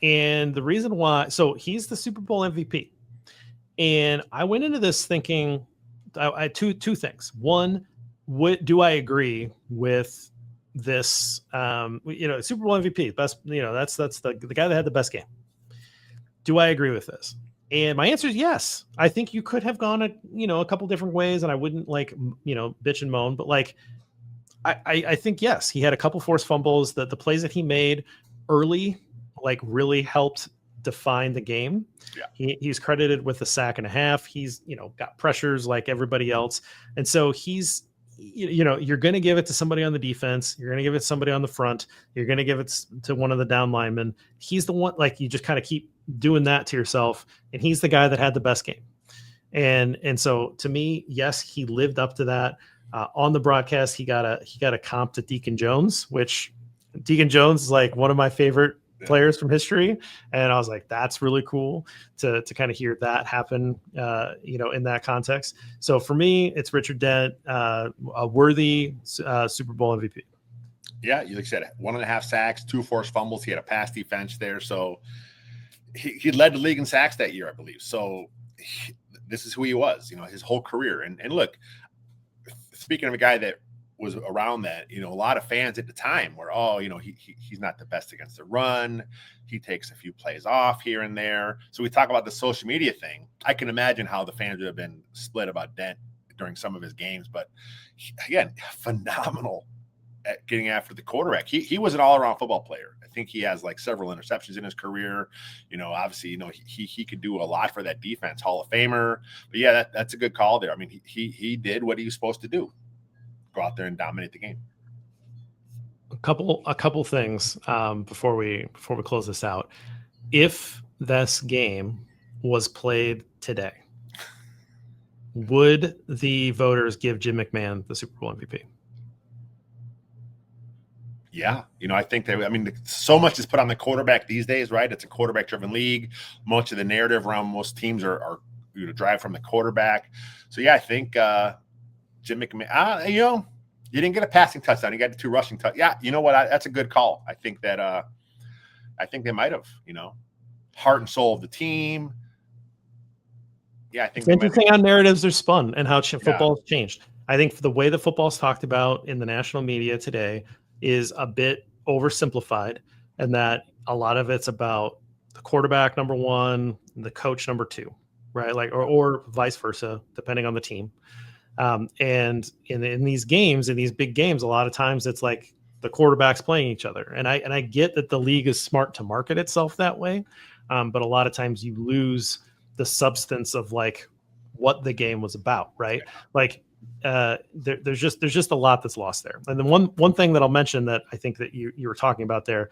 And the reason why, so he's the Super Bowl MVP. And I went into this thinking I two things. One, do I agree with this? Super Bowl MVP, best, that's the guy that had the best game. Do I agree with this? And my answer is yes. I think you could have gone a couple different ways, and I wouldn't bitch and moan, but I think yes, he had a couple forced fumbles. That the plays that he made early really helped define the game. Yeah. He's credited with a sack and a half. He's got pressures like everybody else, and so he's you're going to give it to somebody on the defense. You're going to give it to somebody on the front. You're going to give it to one of the down linemen. He's the one, you just kind of keep doing that to yourself. And he's the guy that had the best game. And so to me, yes, he lived up to that. On the broadcast, he got a comp to Deacon Jones, which Deacon Jones is one of my favorite players from history. And I was like, that's really cool to kind of hear that happen, in that context. So for me, it's Richard Dent, a worthy Super Bowl MVP. Yeah, you said 1.5 sacks, 2 forced fumbles. He had a pass defense there. So he led the league in sacks that year, I believe. So this is who he was, his whole career. And look, speaking of a guy that was around that, a lot of fans at the time were, he's not the best against the run. He takes a few plays off here and there. So we talk about the social media thing. I can imagine how the fans would have been split about Dent during some of his games, but again, phenomenal at getting after the quarterback. He was an all-around football player. I think he has several interceptions in his career. Obviously, he could do a lot for that defense, Hall of Famer. But yeah, that's a good call there. I mean, he did what he was supposed to do. Go out there and dominate the game. A couple things before we close this out. If this game was played today, would the voters give Jim McMahon the Super Bowl MVP? Yeah. I think that, so much is put on the quarterback these days, right? It's a quarterback driven league. Much of the narrative around most teams are drive from the quarterback. So yeah, I think Jim McMahon, you didn't get a passing touchdown. You got the 2 rushing touchdowns. Yeah. You know what? That's a good call. I think that, I think they might have, heart and soul of the team. Yeah. I think it's interesting how narratives are spun and how football has changed. I think the way the football is talked about in the national media today is a bit oversimplified, and that a lot of it's about the quarterback number 1, and the coach number 2, right? Like, or vice versa, depending on the team. And in these games, in these big games, a lot of times it's like the quarterbacks playing each other. And I get that the league is smart to market itself that way, but a lot of times you lose the substance of like what the game was about, right? Like there's just a lot that's lost there. And then one thing that I'll mention that I think that you were talking about there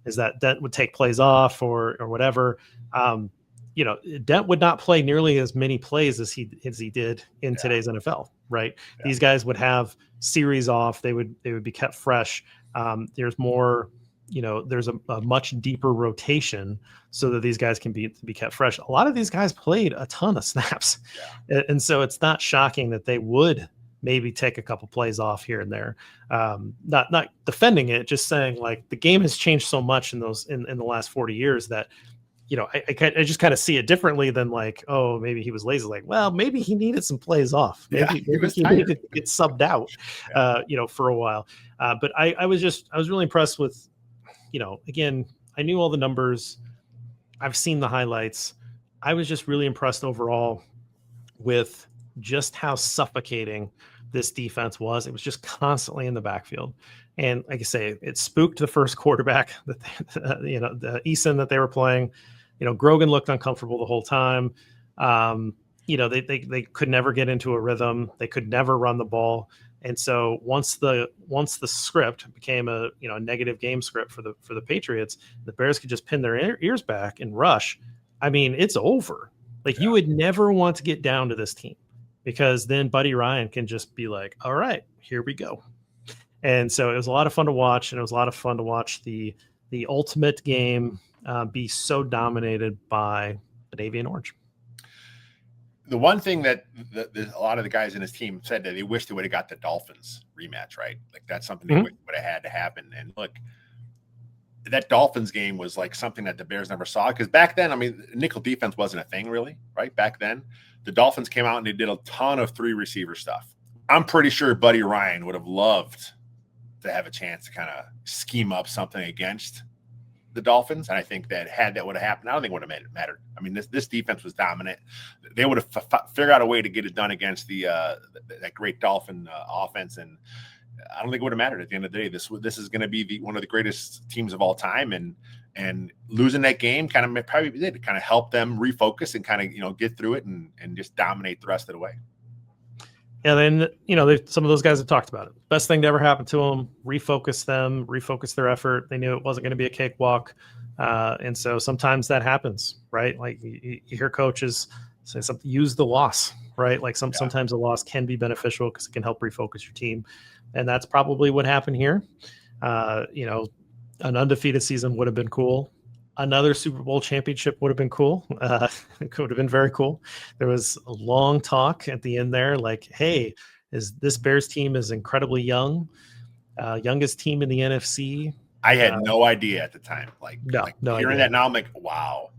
is that Dent would take plays off or whatever. Dent would not play nearly as many plays as he did in today's NFL, right? Yeah. These guys would have series off. They would be kept fresh. There's more, there's a much deeper rotation so that these guys can be kept fresh. A lot of these guys played a ton of snaps. Yeah. And so it's not shocking that they would maybe take a couple plays off here and there. Not defending it, just saying like the game has changed so much in the last 40 years that, I just kind of see it differently than like, oh, maybe he was lazy. Like, well, maybe he needed some plays off. Maybe he needed to get subbed out, for a while. But I was really impressed with, again, I knew all the numbers. I've seen the highlights. I was just really impressed overall with just how suffocating this defense was. It was just constantly in the backfield. And like I say, it spooked the first quarterback that the Eason that they were playing. Grogan looked uncomfortable the whole time. They could never get into a rhythm. They could never run the ball. And so once the script became a negative game script for the Patriots, the Bears could just pin their ears back and rush. I mean, it's over. Like you would never want to get down to this team because then Buddy Ryan can just be like, all right, here we go. And so it was a lot of fun to watch, and it was a lot of fun to watch the ultimate game be so dominated by the Navy and Orange. The one thing that a lot of the guys in his team said that they wish they would have got the Dolphins rematch, right? Like that's something they would have had to happen. And look, that Dolphins game was like something that the Bears never saw because back then, nickel defense wasn't a thing really, right? Back then, the Dolphins came out and they did a ton of 3 receiver stuff. I'm pretty sure Buddy Ryan would have loved to have a chance to kind of scheme up something against the Dolphins. And I think that had that would have happened, I don't think it would have mattered. This defense was dominant. They would have figured out a way to get it done against that great Dolphin offense. And I don't think it would have mattered at the end of the day. This is going to be one of the greatest teams of all time. And losing that game kind of help them refocus and kind of, get through it and just dominate the rest of the way. And then, some of those guys have talked about it. Best thing to ever happen to them, refocus their effort. They knew it wasn't going to be a cakewalk. And so sometimes that happens, right? Like you hear coaches say something, use the loss, right? Like sometimes a loss can be beneficial because it can help refocus your team. And that's probably what happened here. An undefeated season would have been cool. Another Super Bowl championship would have been cool. It could have been very cool. There was a long talk at the end there, like, hey, this Bears team is incredibly young, youngest team in the NFC. I had no idea at the time. No hearing idea. That now, I'm like, wow.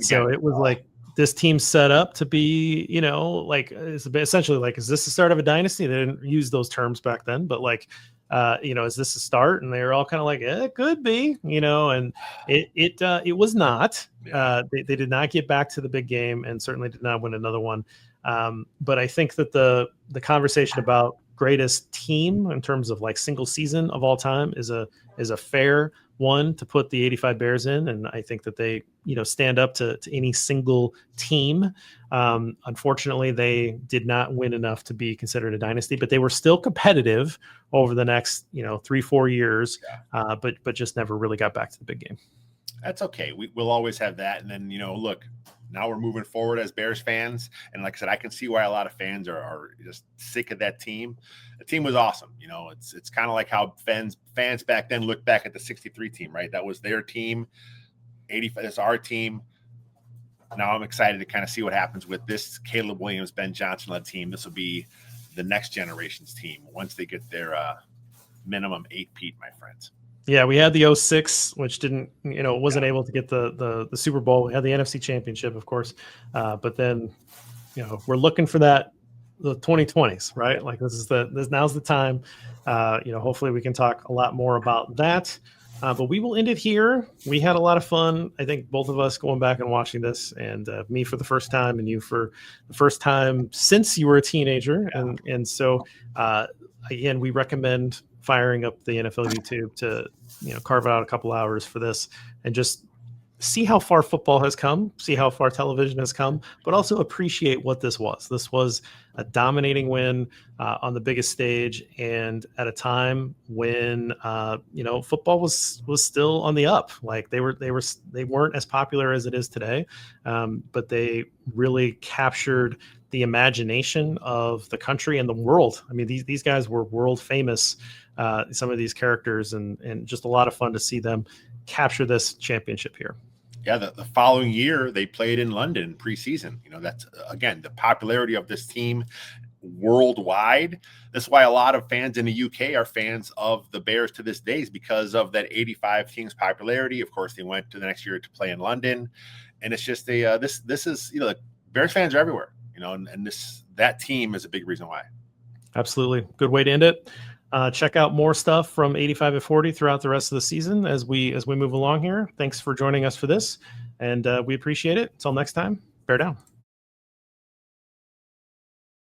So it was like this team's set up to be, it's essentially like, is this the start of a dynasty? They didn't use those terms back then, but like, is this a start? And they were all kind of like, it could be, and it was not. Yeah. They did not get back to the big game and certainly did not win another one. But I think that the conversation about greatest team in terms of like single season of all time is a fair one to put the 85 Bears in. And I think that they, stand up to any single team. Unfortunately, they did not win enough to be considered a dynasty, but they were still competitive over the next, 3-4 years, but just never really got back to the big game. That's okay. We'll always have that. And then, look, Now we're moving forward as Bears fans. And like I said, I can see why a lot of fans are just sick of that team. The team was awesome. You know, it's kind of like how fans back then looked back at the 63 team, right? That was their team. 85, that's our team. Now I'm excited to kind of see what happens with this Caleb Williams, Ben Johnson-led team. This will be the next generation's team once they get their minimum 8-peat, my friends. Yeah, we had the 06, which didn't, wasn't able to get the Super Bowl. We had the NFC Championship, of course, but then, we're looking for the 2020s, right? Like now's the time. Hopefully we can talk a lot more about that. But we will end it here. We had a lot of fun. I think both of us going back and watching this, and me for the first time, and you for the first time since you were a teenager. Yeah. And so again, we recommend firing up the NFL YouTube to carve out a couple hours for this and just see how far football has come, see how far television has come, but also appreciate what this was. This was a dominating win on the biggest stage, and at a time when football was still on the up. Like they weren't as popular as it is today, but they really captured the imagination of the country and the world. I mean, these guys were world famous. Some of these characters, and just a lot of fun to see them capture this championship here. Yeah, the following year they played in London preseason. That's again the popularity of this team worldwide. That's why a lot of fans in the UK are fans of the Bears to this day, is because of that 85 team's popularity. Of course, they went to the next year to play in London, and it's just this is the Bears fans are everywhere. And that team is a big reason why. Absolutely, good way to end it. Check out more stuff from 85 at 40 throughout the rest of the season as we move along here. Thanks for joining us for this, and we appreciate it. Until next time, bear down.